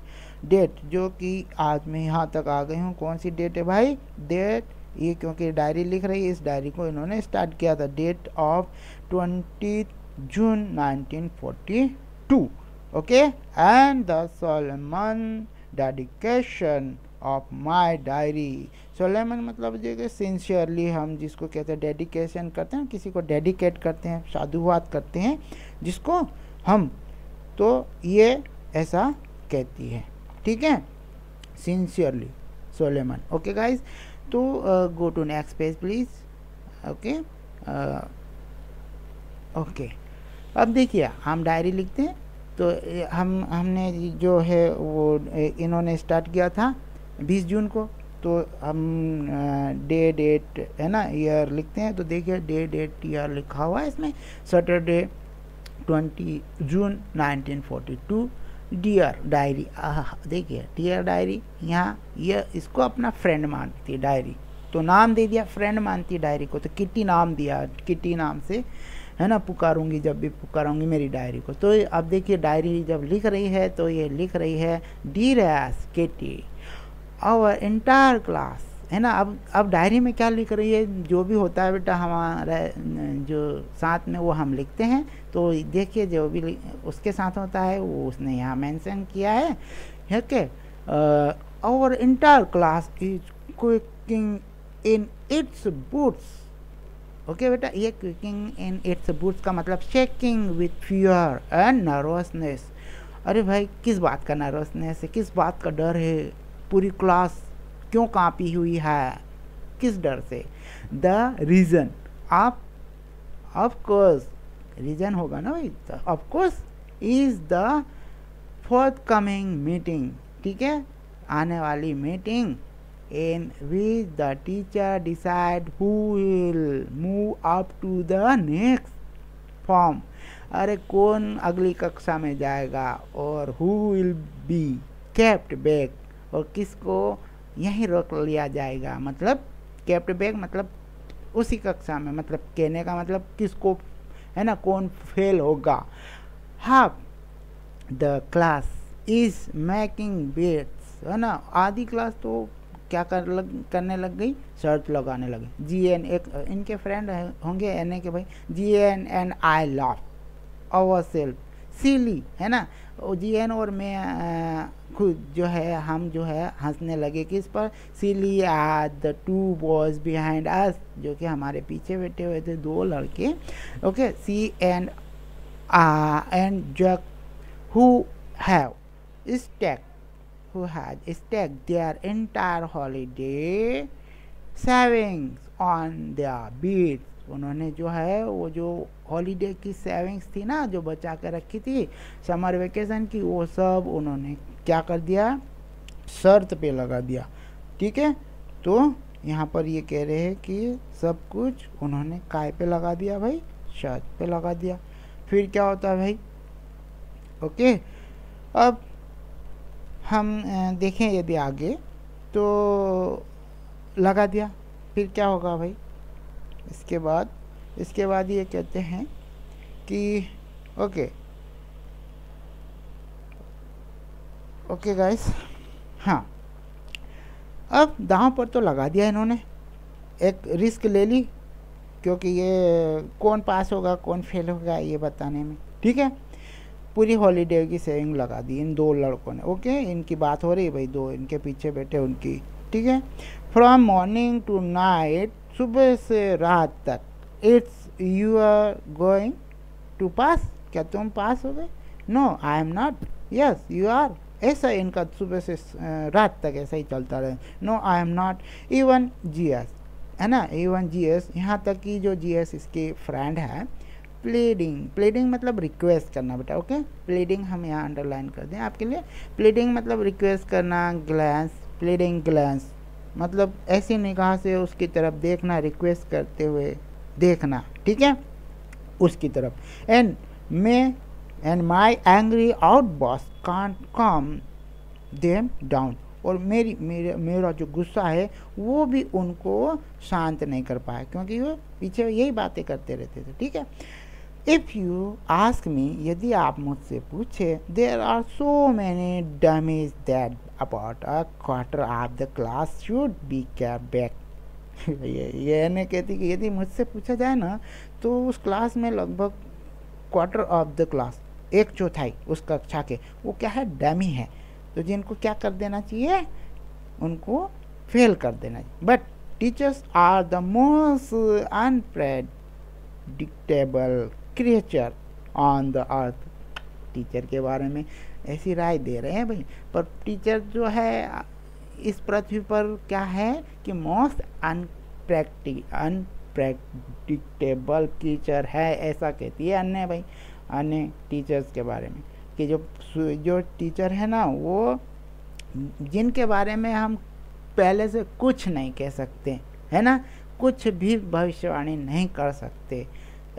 date, जो कि आज मैं यहाँ तक आ गई हूँ। कौन सी डेट है भाई? डेट, ये क्योंकि डायरी लिख रही है, इस डायरी को इन्होंने स्टार्ट किया था date of 20 June 1942, okay. And the solemn dedication of my diary. Solemn मतलब जो कि सिंसियरली हम जिसको कहते हैं डेडिकेशन करते हैं, किसी को डेडिकेट करते हैं, साधुवाद करते हैं जिसको हम, तो ये ऐसा कहती है, ठीक है, सिंसियरली सोलेमन, ओके गाइज। तो go to next page please, okay. Okay, अब देखिए हम डायरी लिखते हैं, तो हमने जो है वो इन्होंने स्टार्ट किया था 20 जून को, तो हम डेट है ना, ईयर लिखते हैं। तो देखिए डेट ईयर लिखा हुआ है इसमें, सैटरडे 20 जून 1942। डियर डायरी, देखिए डियर डायरी, यहाँ ये इसको अपना फ्रेंड मानती है डायरी, तो नाम दे दिया फ्रेंड मानती है डायरी को, तो किटी नाम दिया, किटी नाम से है ना पुकारूंगी, जब भी पुकारूंगी मेरी डायरी को। तो अब देखिए डायरी जब लिख रही है तो ये लिख रही है dearest Kitty our entire class, है ना। अब डायरी में क्या लिख रही है, जो भी होता है बेटा हमारा जो साथ में वो हम लिखते हैं, तो देखिए जो भी उसके साथ होता है वो उसने यहाँ मेंशन किया है, okay. Our entire class is quaking in its boots, okay बेटा। ये क्विकिंग इन इट्स बूट्स का मतलब shaking with fear and nervousness. अरे भाई किस बात का नर्वसनेस है, किस बात का डर है, पूरी क्लास क्यों कांपी हुई है, किस डर से? द रीज़न, आप ऑफ कोर्स रीज़न होगा ना भाई, of course is the fourth coming meeting, ठीक है, आने वाली meeting in which the teacher decide who will move up to the next form। अरे कौन अगली कक्षा में जाएगा, और who will be kept back, और किसको यहीं रोक लिया जाएगा, मतलब kept back मतलब उसी कक्षा में, मतलब कहने का मतलब किसको, है ना, कौन फेल होगा। Half the class is making bets, है ना, आधी क्लास तो क्या करने लग गई, शर्त लगाने लगे। GN एक इनके फ्रेंड होंगे एन के भाई, GN and I love our self silly, है ना। GN और मैं खुद जो है हम जो है हंसने लगे किस पर, silly at the two boys behind us, जो कि हमारे पीछे बैठे हुए थे दो लड़के, okay. C and Jacques who have who had staked their entire holiday savings on their beats। उन्होंने जो है वो जो हॉलीडे की सेविंग्स थी ना, जो बचा कर रखी थी समर वेकेशन की, वो सब उन्होंने क्या कर दिया, शर्त पे लगा दिया, ठीक है। तो यहाँ पर ये कह रहे हैं कि सब कुछ उन्होंने काय पे लगा दिया भाई, शर्त पे लगा दिया। फिर क्या होता है भाई, ओके। अब हम देखें यदि आगे, तो लगा दिया, फिर क्या होगा भाई, इसके बाद ये कहते हैं कि ओके गाइस, हाँ अब दांव पर तो लगा दिया इन्होंने, एक रिस्क ले ली, क्योंकि ये कौन पास होगा कौन फेल होगा ये बताने में, ठीक है। पूरी हॉलीडे की सेविंग लगा दी इन दो लड़कों ने। ओके, इनकी बात हो रही है भाई, दो इनके पीछे बैठे उनकी, ठीक है। फ्रॉम मॉर्निंग टू नाइट, सुबह से रात तक। It's you are going to pass, क्या तुम पास हो गए? No I am not, yes you are. ऐसा इनका सुबह से रात तक ऐसा ही चलता रहे। No I am not even guess, है ना, इवन जीएस, यहाँ तक कि जो जीएस इसके फ्रेंड है। प्लीडिंग, प्लीडिंग मतलब रिक्वेस्ट करना बेटा। ओके, प्लीडिंग हम यहाँ अंडरलाइन कर दें आपके लिए। प्लीडिंग मतलब रिक्वेस्ट करना। ग्लैंस, प्लीडिंग ग्लैंस मतलब ऐसी निगाह से उसकी तरफ देखना, रिक्वेस्ट करते हुए देखना, ठीक है, उसकी तरफ। And my angry outburst can't come them down, और मेरा जो गुस्सा है वो भी उनको शांत नहीं कर पाया, क्योंकि वो पीछे यही बातें करते रहते थे, ठीक है। इफ़ यू आस्क मी, यदि आप मुझसे पूछे, there are so many damage that about a quarter of the class should be kept back. ये ने कहती कि यदि मुझसे पूछा जाए ना, तो उस क्लास में लगभग क्वार्टर ऑफ द क्लास, एक चौथाई उस कक्षा के, वो क्या है, डमी है, तो जिनको क्या कर देना चाहिए, उनको फेल कर देना चाहिए। But teachers are the most unpredictable creature on the earth. Teacher के बारे में ऐसी राय दे रहे हैं भाई, पर टीचर जो है इस पृथ्वी पर क्या है कि मोस्ट अनप्रेडिक्टेबल क्रिएचर है, ऐसा कहती है अन्य भाई, अन्य टीचर्स के बारे में, कि जो टीचर है ना, वो जिनके बारे में हम पहले से कुछ नहीं कह सकते, है ना, कुछ भी भविष्यवाणी नहीं कर सकते,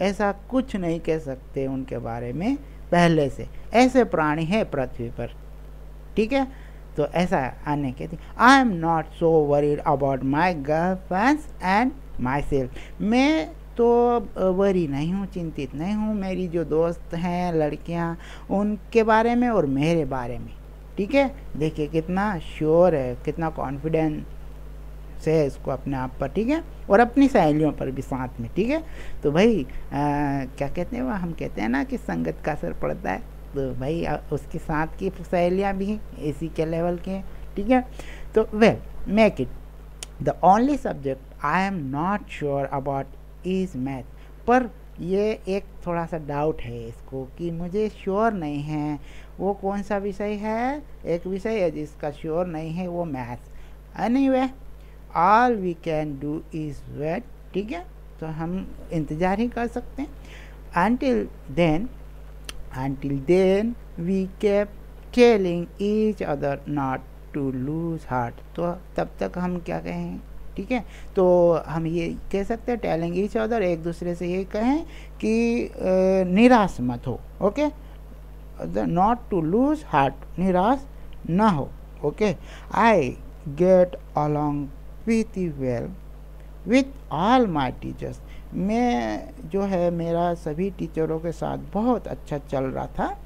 ऐसा कुछ नहीं कह सकते उनके बारे में पहले से, ऐसे प्राणी है पृथ्वी पर, ठीक है। तो ऐसा आने कहती, आई am not so worried about my girlfriends and my self. मैं तो वरी नहीं हूँ, चिंतित नहीं हूँ, मेरी जो दोस्त हैं लड़कियाँ, उनके बारे में और मेरे बारे में, ठीक है। देखिए कितना श्योर है, कितना कॉन्फिडेंस है इसको अपने आप पर, ठीक है, और अपनी सहेलियों पर भी साथ में, ठीक है। तो भाई क्या कहते हैं वो, हम कहते हैं ना कि संगत का असर पड़ता है, तो भाई उसके साथ की सहेलियाँ भी इसी के लेवल के, ठीक है। तो well make it the only subject I am not sure about is math. पर ये एक थोड़ा सा डाउट है इसको कि मुझे श्योर नहीं है वो कौन सा विषय है, एक विषय है जिसका श्योर नहीं है, वो maths. Anyway all we can do is wait, ठीक है, तो हम इंतज़ार ही कर सकते हैं। until then we kept telling each other not to lose heart। तो तब तक हम क्या कहें, ठीक है, तो हम ये कह सकते हैं टेलिंग ईच अदर, एक दूसरे से ये कहें कि निराश मत हो। Okay, not to lose heart, निराश ना हो। Okay, I get along with you well with all my teachers. मैं जो है मेरा सभी टीचरों के साथ बहुत अच्छा चल रहा था,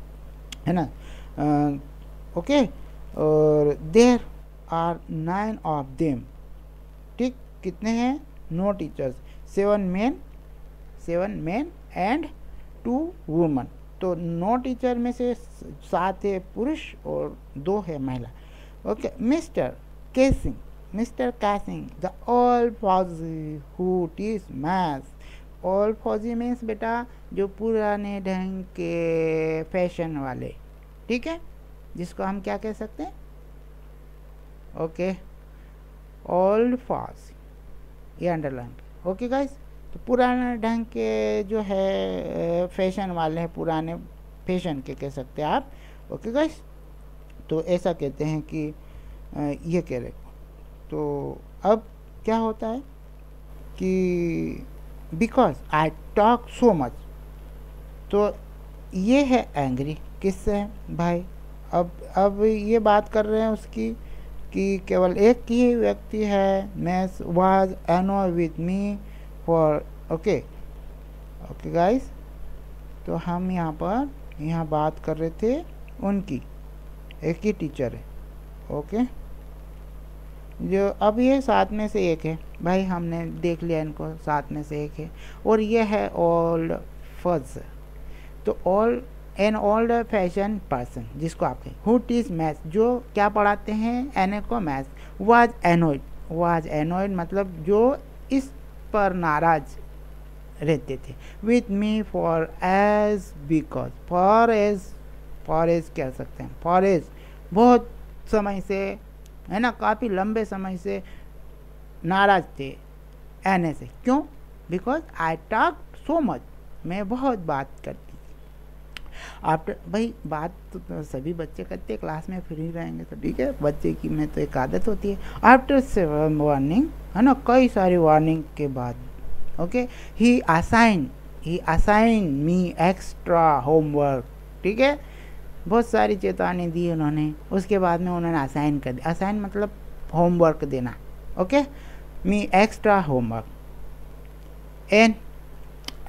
है ना। ओके, और देर आर 9 ऑफ देम, ठीक, कितने हैं, no teachers, 7 men and 2 women. तो 9 टीचर में से 7 है पुरुष और 2 है महिला। ओके, मिस्टर कैसिंग द ओल्ड फौजी हु टीच मैथ्स। ओल्ड फौजी मीन्स बेटा जो पुराने ढंग के फैशन वाले, ठीक है, जिसको हम क्या कह सकते हैं, ओके, ओल्ड फौजी, ये अंडरलाइन। ओके गाइस, तो पुराने ढंग के जो है फैशन वाले हैं, पुराने फैशन के कह सकते हैं आप। ओके गाइस, तो ऐसा कहते हैं कि ये कह रहे। तो अब क्या होता है कि because I talk so much, तो ये है एंग्री, किससे भाई, अब ये बात कर रहे हैं उसकी कि केवल एक ही व्यक्ति है, mass was annoy with me for. Okay guys, तो हम यहाँ बात कर रहे थे उनकी, एक ही टीचर है। ओके, जो अब ये 7 में से एक है भाई, हमने देख लिया इनको, 7 में से एक है, और ये है ओल्ड फज। तो old an old fashion person, जिसको आप कहें, हु टीच मैथ्स, जो क्या पढ़ाते हैं एन को मैथ्स, वाज एनोइड मतलब जो इस पर नाराज रहते थे, with me for ages because, for ages कह सकते हैं, फॉर एज बहुत समय से, है ना, काफ़ी लंबे समय से नाराज थे एन से। क्यों? Because I talk so much, मैं बहुत बात करती। आफ्टर, भाई बात तो सभी बच्चे करते हैं, क्लास में फ्री रहेंगे तो ठीक है, बच्चे की में तो एक आदत होती है। आफ्टर 7 वार्निंग, है ना, कई सारी वार्निंग के बाद, ओके, ही असाइन मी एक्स्ट्रा होमवर्क, ठीक है, बहुत सारी चेतावनी दी उन्होंने, उसके बाद में उन्होंने असाइन कर दिया। असाइन मतलब होमवर्क देना, okay, me extra homework and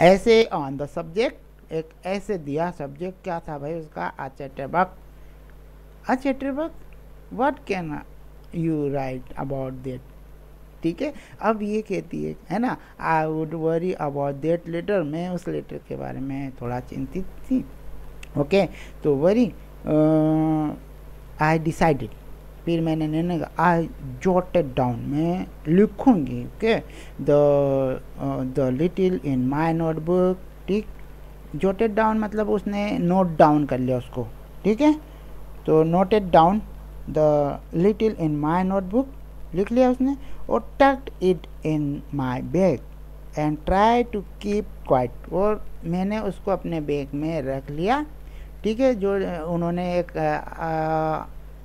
essay on the subject, एक ऐसे दिया, सब्जेक्ट क्या था भाई उसका, a chatterbox, what can you write about that, ठीक है। अब ये कहती है ना, I would worry about that letter, मैं उस लेटर के बारे में थोड़ा चिंतित थी, ओके, तो वरी आई डिसाइडेड, फिर मैंने निर्णय किया, आई जॉटेड डाउन, मैं लिखूंगी, okay, the little in my notebook, ठीक, जॉटेड डाउन मतलब उसने नोट डाउन कर लिया उसको, ठीक है, तो noted down the little in my notebook, लिख लिया उसने, और tucked it in my bag and try to keep quiet, और मैंने उसको अपने बैग में रख लिया, ठीक है, जो उन्होंने एक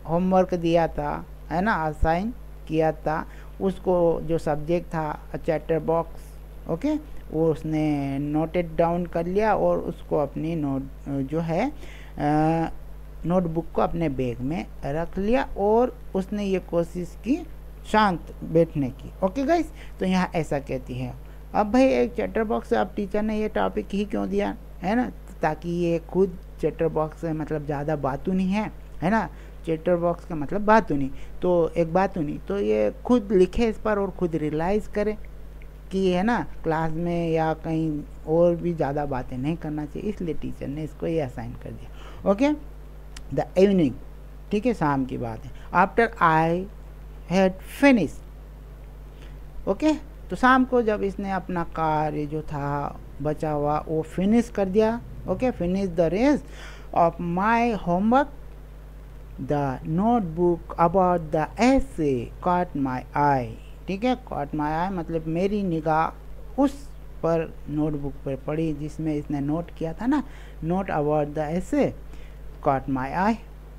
होमवर्क दिया था, है ना, असाइन किया था, उसको जो सब्जेक्ट था चैटर बॉक्स, ओके, वो उसने नोटेड डाउन कर लिया और उसको अपनी नोट जो है नोटबुक को अपने बैग में रख लिया, और उसने ये कोशिश की शांत बैठने की, ओके गाइस, तो यहाँ ऐसा कहती है। अब भाई एक चैटर बॉक्स, अब टीचर ने ये टॉपिक ही क्यों दिया, है ना, ताकि ये खुद चैटर बॉक्स मतलब ज़्यादा बातूनी है ना, चैटर बॉक्स का मतलब बातूनी, तो एक बातूनी, तो ये खुद लिखे इस पर और खुद रियलाइज़ करे कि, है ना, क्लास में या कहीं और भी ज़्यादा बातें नहीं करना चाहिए, इसलिए टीचर ने इसको ये असाइन कर दिया, ओके। द इवनिंग, ठीक है, शाम की बात है, after I had finish, okay, तो शाम को जब इसने अपना कार्य जो था बचा हुआ वो फिनिश कर दिया, okay, finish the rest of my homework, the notebook about the essay caught my आई, ठीक है, कॉट माई आई मतलब मेरी निगाह उस पर नोटबुक पर पड़ी जिसमें इसने नोट किया था ना, note about the essay caught my eye,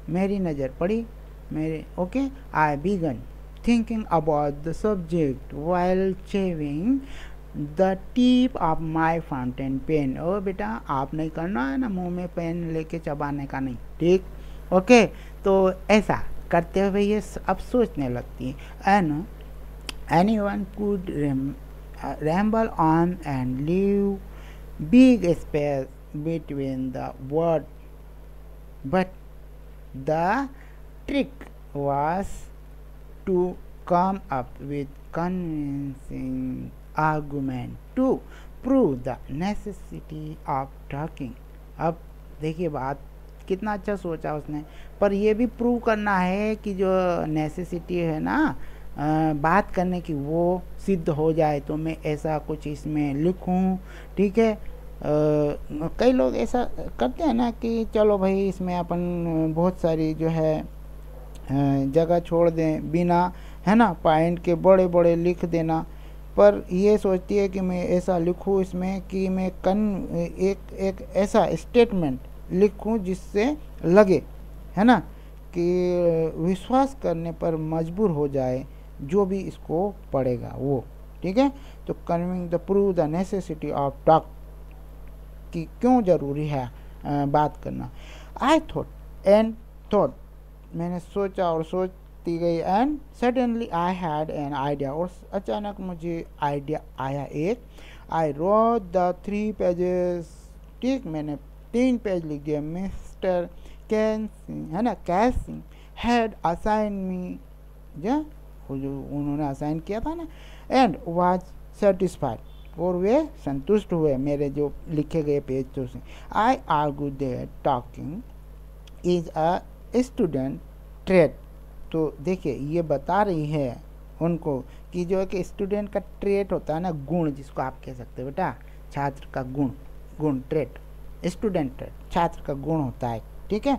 मेरी नज़र पड़ी मेरे, okay, I began thinking about the subject while chewing the tip of my fountain pen, ओ बेटा आप नहीं करना है ना, मुंह में पेन लेके चबाने का नहीं, ठीक, ओके, तो ऐसा करते हुए ये अब सोचने लगती है, and anyone could ramble on and leave big space between the word, but the trick was to come up with convincing argument to prove the necessity of talking। अब देखिए बात कितना अच्छा सोचा उसने, पर ये भी प्रूव करना है कि जो नेसेसिटी है ना बात करने की वो सिद्ध हो जाए, तो मैं ऐसा कुछ इसमें लिखूं, ठीक है। कई लोग ऐसा करते हैं ना कि चलो भाई इसमें अपन बहुत सारी जो है जगह छोड़ दें बिना, है ना, पॉइंट के बड़े बड़े लिख देना, पर ये सोचती है कि मैं ऐसा लिखूं इसमें कि मैं एक ऐसा स्टेटमेंट लिखूं जिससे लगे, है ना, कि विश्वास करने पर मजबूर हो जाए जो भी इसको पढ़ेगा वो, ठीक है। तो convincing the prove the necessity of talk, कि क्यों ज़रूरी है बात करना। आई थॉट मैंने सोचा और सोचती गई, and suddenly I had an idea, और अचानक मुझे आइडिया आया एक। आई रोट द 3 पेजेस, ठीक, मैंने 3 पेज लिख दिया। मिस्टर कैसिंग, है ना, कैसिंग हैड असाइन मी, जो उन्होंने असाइन किया था ना, एंड वाज सेटिस्फाइड, और वे संतुष्ट हुए मेरे जो लिखे गए पेज तो से। I argue that talking is a student trait. तो देखिए ये बता रही है उनको कि जो है कि स्टूडेंट का ट्रेट होता है ना, गुण जिसको आप कह सकते हो बेटा, छात्र का गुण ट्रेट, स्टूडेंट ट्रेट छात्र का गुण होता है, ठीक है।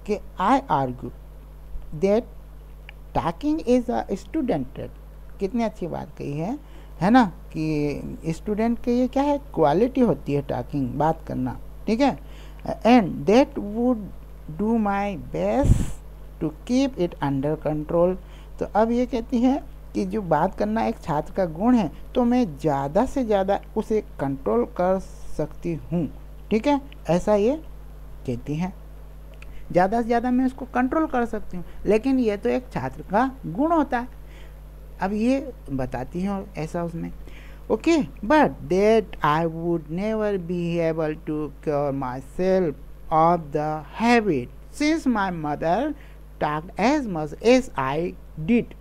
कि I argue that talking is a student trait, कितनी अच्छी बात कही है ना, कि स्टूडेंट के ये क्या है, क्वालिटी होती है टॉकिंग, बात करना, ठीक है। And that would do my best to keep it under control. तो अब ये कहती है कि जो बात करना एक छात्र का गुण है, तो मैं ज़्यादा से ज़्यादा उसे कंट्रोल कर सकती हूँ, ठीक है, ऐसा ये कहती है। ज़्यादा से ज़्यादा मैं उसको कंट्रोल कर सकती हूँ, लेकिन ये तो एक छात्र का गुण होता है। अब ये बताती है ऐसा उसमें, okay, but that I would never be able to cure myself of the habit since my mother talked as much as I did,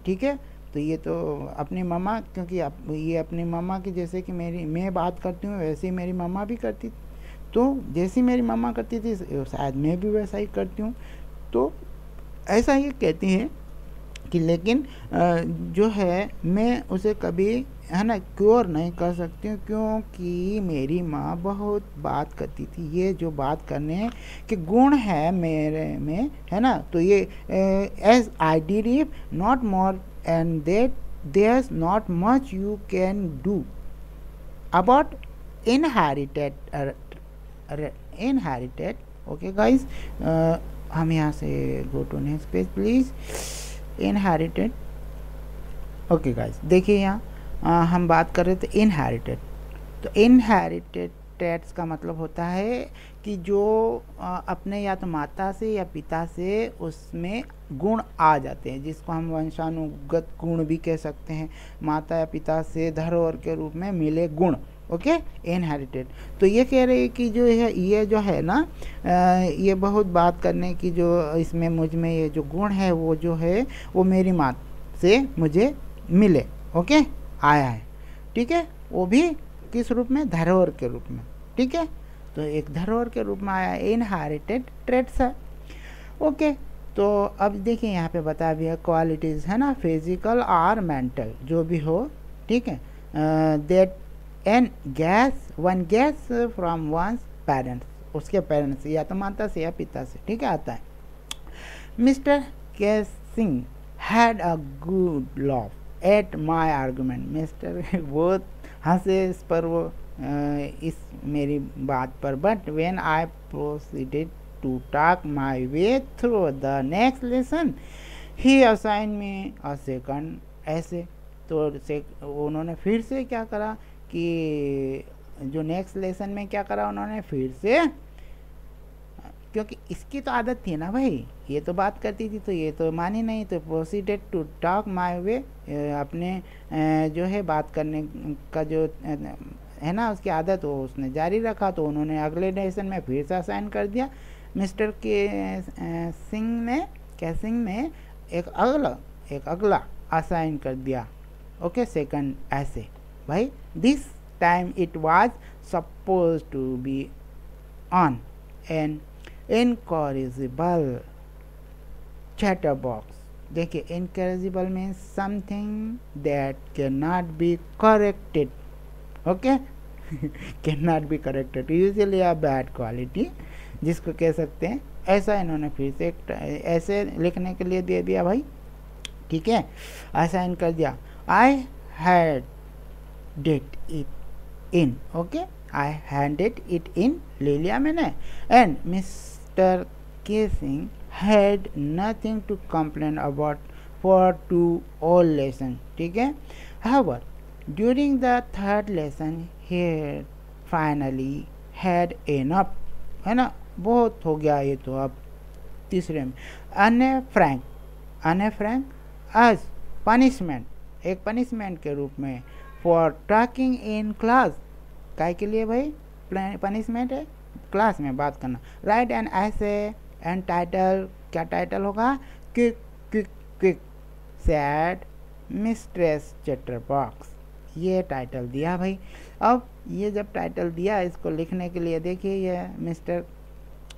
ठीक है। तो ये तो अपनी मम्मा, क्योंकि ये अपनी मम्मा की जैसे कि मैं बात करती हूँ वैसे ही मेरी मम्मा भी करती, तो जैसी मेरी मम्मा करती थी शायद मैं भी वैसा ही करती हूँ। तो ऐसा ही कहती हैं कि लेकिन जो है मैं उसे कभी है ना क्योर नहीं कर सकती हूँ, क्योंकि मेरी माँ बहुत बात करती थी। ये जो बात करने के गुण है मेरे में, है ना, तो ये as I did if not more and that there's not much you can do about inherited. Okay guys, हम यहाँ से go to next page please. Inherited, okay guys, देखिए यहाँ हम बात कर रहे थे इनहेरिटेड। तो इनहेरिटेड ट्रेट्स का मतलब होता है कि जो अपने या तो माता से या पिता से उसमें गुण आ जाते हैं, जिसको हम वंशानुगत गुण भी कह सकते हैं, माता या पिता से धरोहर के रूप में मिले गुण, ओके, इनहेरिटेड। तो ये कह रहे हैं कि जो है ये जो है ना, ये बहुत बात करने की जो इसमें मुझ में ये जो गुण है वो जो है वो मेरी माँ से मुझे मिले, ओके, आया है, ठीक है, वो भी किस रूप में, धरोहर के रूप में, ठीक है। तो एक धरोहर के रूप में आया, इनहेरिटेड ट्रेट्स है, ओके। तो अब देखिए यहाँ पे बता भी है क्वालिटीज़, है ना, फिजिकल और मेंटल जो भी हो, ठीक है, that an one gas from one's parents, उसके पेरेंट्स से या तो माता से या पिता से, ठीक है, आता है। Mister Keesing had a good love at my argument. Mister बहुत हंसे इस पर, वो इस मेरी बात पर, but when I proceeded to talk my way through the next lesson he assign me a second essay. तो उन्होंने फिर से क्या करा कि जो नेक्स्ट लेसन में क्या करा उन्होंने फिर से, क्योंकि इसकी तो आदत थी ना भाई, ये तो बात करती थी तो ये तो मानी नहीं, तो प्रोसीडेड टू टॉक माई वे, अपने जो है बात करने का जो है ना उसकी आदत वो उसने जारी रखा। तो उन्होंने अगले लेसन में फिर से असाइन कर दिया मिस्टर कैसिंग ने एक अगला असाइन कर दिया, ओके, सेकंड ऐसे भाई। This time it was suppose to be on an incorrigible chatterbox। देखिए incorrigible means something that can not be corrected, okay, can not be corrected, usually a bad quality जिसको कह सकते हैं, ऐसा इन्होंने फिर से ऐसे लिखने के लिए दे दिया भाई, ठीक है, असाइन कर दिया। I had date it in, okay, I handed it in, ले लिया मैंने। And mister Keesing had nothing to complain about for 2 all lessons, ठीक है। However, during the third lesson he finally had enough, है ना, बहुत हो गया ये तो। अब तीसरे में अने फ्रैंक as punishment, एक पनिशमेंट के रूप में, फॉर टॉकिंग इन क्लास, काय के लिए भाई पनिशमेंट है, क्लास में बात करना। राइट एंड ऐसे एंड टाइटल, क्या टाइटल होगा, क्विक सैड मिस्ट्रेस चैटरबॉक्स, ये टाइटल दिया भाई। अब ये जब टाइटल दिया इसको लिखने के लिए, देखिए ये मिस्टर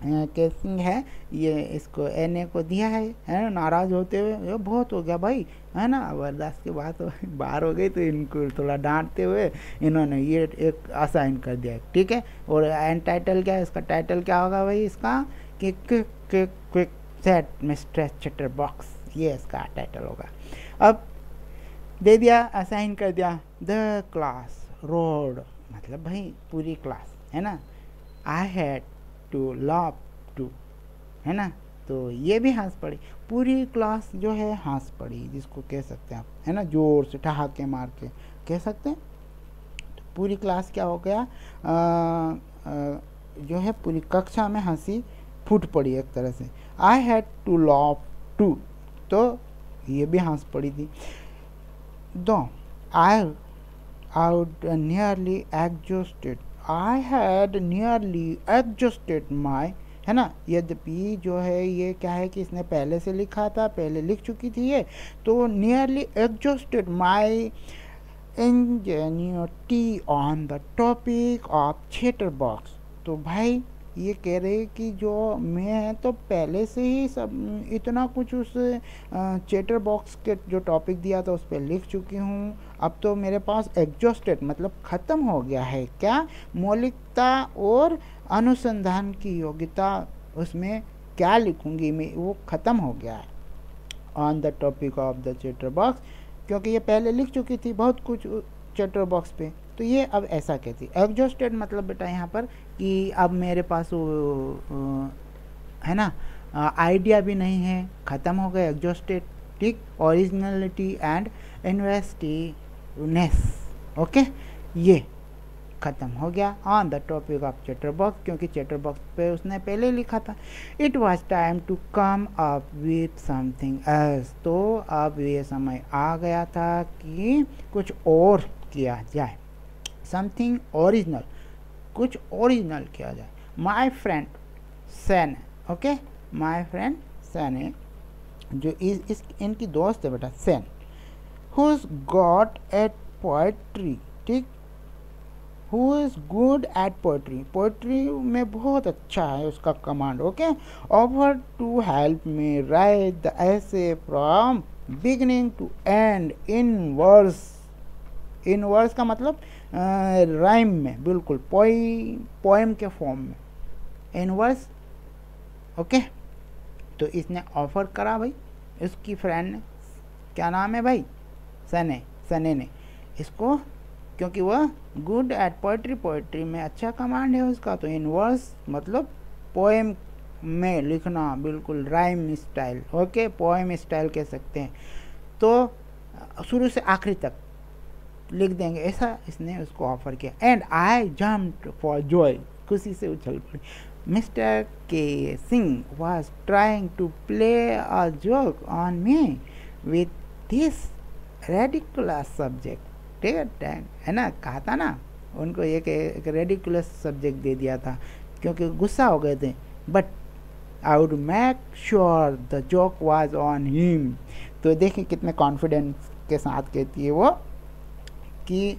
केसिंग है, ये इसको एन ए को दिया है ना, नाराज़ होते हुए, ये बहुत हो गया भाई, है ना, बर्दाश्त की बात बाहर हो गई, तो इनको थोड़ा डांटते हुए इन्होंने ये एक असाइन कर दिया, ठीक है। और एंड टाइटल क्या है इसका, टाइटल क्या होगा भाई इसका, कि quick quick quick set mister चटर बॉक्स, ये इसका टाइटल होगा। अब दे दिया, असाइन कर दिया, द क्लास रोड, मतलब भाई पूरी क्लास, है ना, I had to laugh too, है ना, तो ये भी हंस पड़ी, पूरी क्लास जो है हंस पड़ी, जिसको कह सकते हैं आप, है ना, जोर से ठहाके मार के कह सकते हैं। तो पूरी क्लास क्या हो गया, जो है पूरी कक्षा में हंसी फूट पड़ी एक तरह से। I had to laugh too, तो ये भी हंस पड़ी थी। Though I out nearly exhausted, I had nearly exhausted my, है ना, यद्यपि जो है ये क्या है कि इसने पहले से लिखा था, पहले लिख चुकी थी ये, तो nearly exhausted my ingenuity on the topic of chatterbox. तो भाई ये कह रहे कि जो मैं तो पहले से ही सब इतना कुछ उस चैटर बॉक्स के जो टॉपिक दिया था उस पर लिख चुकी हूँ, अब तो मेरे पास एग्जॉस्टेड मतलब ख़त्म हो गया है, क्या मौलिकता और अनुसंधान की योग्यता, उसमें क्या लिखूँगी मैं, वो ख़त्म हो गया है on the topic of the chatter box, क्योंकि ये पहले लिख चुकी थी बहुत कुछ चैटर बॉक्स पे। तो ये अब ऐसा कहती, एग्जॉस्टेड मतलब बेटा यहाँ पर कि अब मेरे पास वो है ना आइडिया भी नहीं है, ख़त्म हो गया, एग्जॉस्टेड, ठीक। ओरिजिनलिटी एंड इन्वेस्टिवनेस, ओके, ये ख़त्म हो गया on the topic of chatterbox, क्योंकि चैटर बॉक्स पे उसने पहले लिखा था। It was time to come up with something else, तो अब ये समय आ गया था कि कुछ और किया जाए, समथिंग ओरिजिनल, कुछ ओरिजिनल किया जाए। My friend Sanne, okay, my friend Sanne जो इस इनकी दोस्त है बेटा Sanne, who's good at poetry, ठीक, who is good at poetry, poetry में बहुत अच्छा है उसका command, okay, offer to help me write the essay from beginning to end in verse, in verse का मतलब राइम में, बिल्कुल पोएम के फॉर्म में, इन वर्स, ओके। तो इसने ऑफर करा भाई, इसकी फ्रेंड ने, क्या नाम है भाई, सने ने इसको, क्योंकि वह गुड एट पोएट्री, पोएट्री में अच्छा कमांड है उसका, तो इन वर्स मतलब पोएम में लिखना, बिल्कुल rhyme style, okay, poem style कह सकते हैं, तो शुरू से आखिरी तक लिख देंगे, ऐसा इसने उसको ऑफर किया। And I jumped for joy, खुशी से उछल पड़ी। Mister Keesing was trying to play a joke on me with this ridiculous subject, ठीक है ना, कहा था ना उनको एक रेडिकुलस सब्जेक्ट दे दिया था क्योंकि गुस्सा हो गए थे, but I would make sure the joke was on him. तो देखिए कितने कॉन्फिडेंस के साथ कहती है वो कि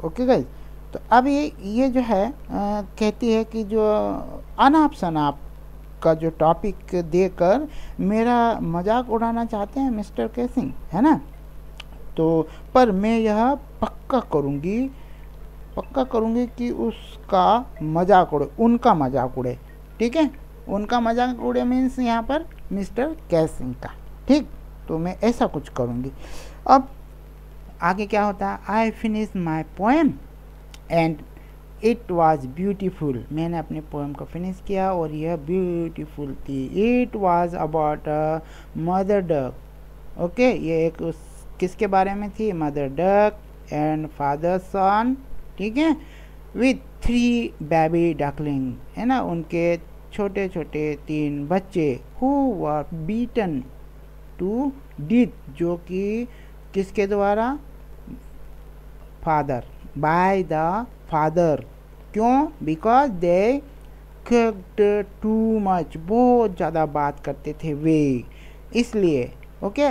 ओके गाइस। तो अब ये जो है कहती है कि जो अनाप शनाप का जो टॉपिक देकर मेरा मजाक उड़ाना चाहते हैं मिस्टर केसिंग, है ना, तो पर मैं यह पक्का करूँगी कि उसका मजाक उड़े, उनका मजाक उड़े, ठीक है, उनका मजाक उड़े मीन्स यहाँ पर मिस्टर केसिंग का, ठीक, तो मैं ऐसा कुछ करूँगी। अब आगे क्या होता है, I finish my poem and it was beautiful, मैंने अपने पोएम को फिनिश किया और यह ब्यूटीफुल थी। It was about a mother duck, okay, ये एक किसके बारे में थी, मदर डक एंड फादर सन, ठीक है, विथ 3 बेबी डकलिंग, है ना, उनके छोटे छोटे 3 बच्चे, who were beaten to death, जो कि किसके द्वारा, फादर, बाय द फादर, क्यों, because they kicked too much, बहुत ज़्यादा बात करते थे वे, इसलिए, okay,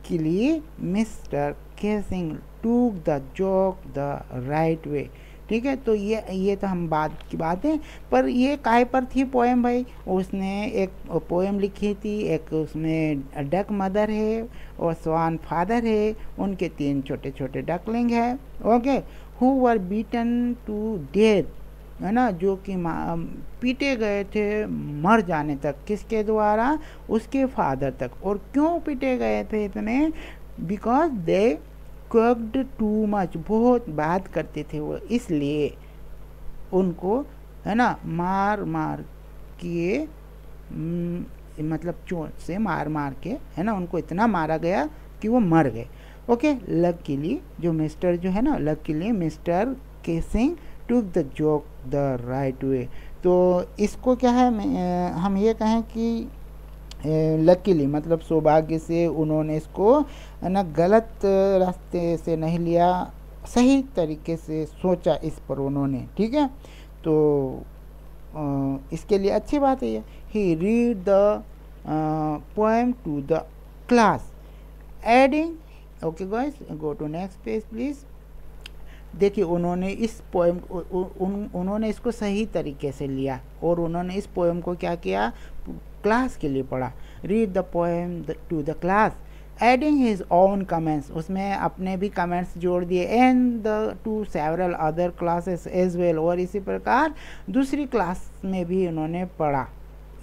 Luckily, Mr. Kissing took the joke the right way. ठीक है, तो ये तो हम बाद की बात है, पर ये काहे पर थी पोएम भाई? उसने एक पोएम लिखी थी, एक उसमें डक मदर है और स्वान फादर है, उनके 3 छोटे छोटे डकलिंग है, okay, who were beaten to death, है ना, जो कि पीटे गए थे मर जाने तक, किसके द्वारा? उसके फादर तक। और क्यों पीटे गए थे इतने? बिकॉज दे क्वर्क्ड टू मच, बहुत बात करते थे वो, इसलिए उनको, है ना, मार मार के मतलब चोट से मार मार के, है ना, उनको इतना मारा गया कि वो मर गए। ओके, लकीली जो मिस्टर जो है ना, luckily mister casing took the joke the right way. तो इसको क्या है, हम ये कहें कि लकीली मतलब सौभाग्य से उन्होंने इसको, है ना, गलत रास्ते से नहीं लिया, सही तरीके से सोचा इस पर उन्होंने, ठीक है। तो इसके लिए अच्छी बात है ये। He read the poem to the class adding, okay guys, go to next page please. देखिए, उन्होंने इस पोएम उन्होंने इसको सही तरीके से लिया और उन्होंने इस पोएम को क्या किया? क्लास के लिए पढ़ा। Read the poem to the class adding his own comments, उसमें अपने भी कमेंट्स जोड़ दिए, and the to several other classes as well, और इसी प्रकार दूसरी क्लास में भी उन्होंने पढ़ा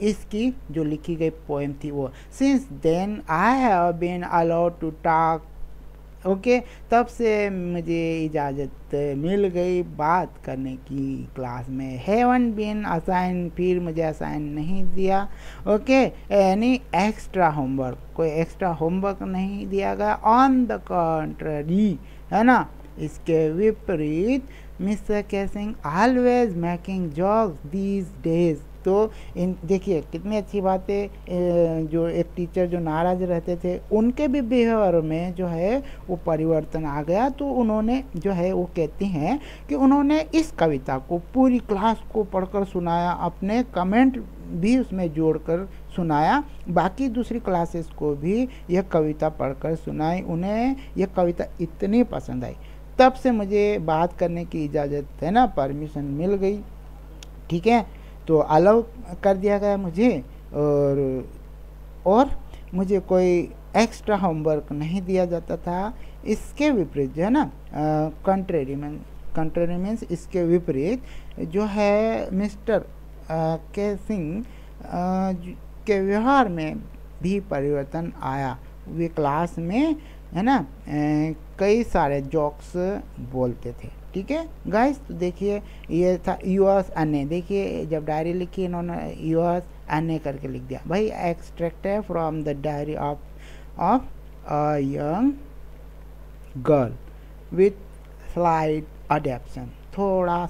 इसकी जो लिखी गई पोएम थी वो। Since then I have been allowed to talk, okay, तब से मुझे इजाज़त मिल गई बात करने की क्लास में। हैवन बीन असाइन, फिर मुझे असाइन नहीं दिया, ओके, एनी एक्स्ट्रा होमवर्क, कोई एक्स्ट्रा होमवर्क नहीं दिया गया। ऑन द कंट्री, है ना, इसके विपरीत mister Kesing always making jokes these days. तो इन देखिए कितनी अच्छी बात है, जो एक टीचर जो नाराज रहते थे उनके भी बिहेवियर में जो है वो परिवर्तन आ गया। तो उन्होंने जो है वो कहती हैं कि उन्होंने इस कविता को पूरी क्लास को पढ़कर सुनाया, अपने कमेंट भी उसमें जोड़कर सुनाया, बाकी दूसरी क्लासेस को भी यह कविता पढ़कर सुनाई। उन्हें यह कविता इतनी पसंद आई, तब से मुझे बात करने की इजाज़त, है ना, परमिशन मिल गई, ठीक है, तो अलाउ कर दिया गया मुझे, और मुझे कोई एक्स्ट्रा होमवर्क नहीं दिया जाता था। इसके विपरीत जो है ना, कंट्रेरी मीन्स इसके विपरीत जो है मिस्टर केसिंग के व्यवहार में भी परिवर्तन आया। वे क्लास में, है ना, कई सारे जोक्स बोलते थे, ठीक है गाइस। तो देखिए ये था यूएस अन्य, देखिए जब डायरी लिखी इन्होंने यूएस अन्य करके लिख दिया भाई। एक्सट्रैक्ट है from the diary of a young girl with slide adaptation, थोड़ा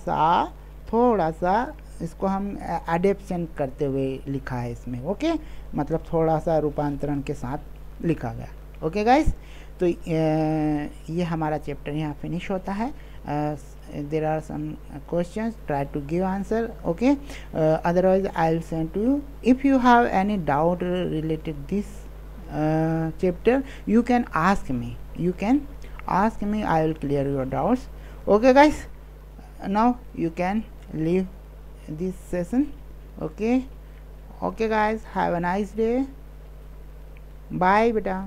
सा इसको हम अडेप्शन करते हुए लिखा है इसमें, ओके, मतलब थोड़ा सा रूपांतरण के साथ लिखा गया, ओके गाइस। तो ये हमारा चैप्टर यहाँ फिनिश होता है। there are some questions, try to give answer, okay, otherwise I'll send to you. If you have any doubt related this chapter, you can ask me, I will clear your doubts, okay guys. Now you can leave this session, okay guys, have a nice day, bye beta,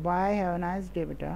bye, have a nice day beta.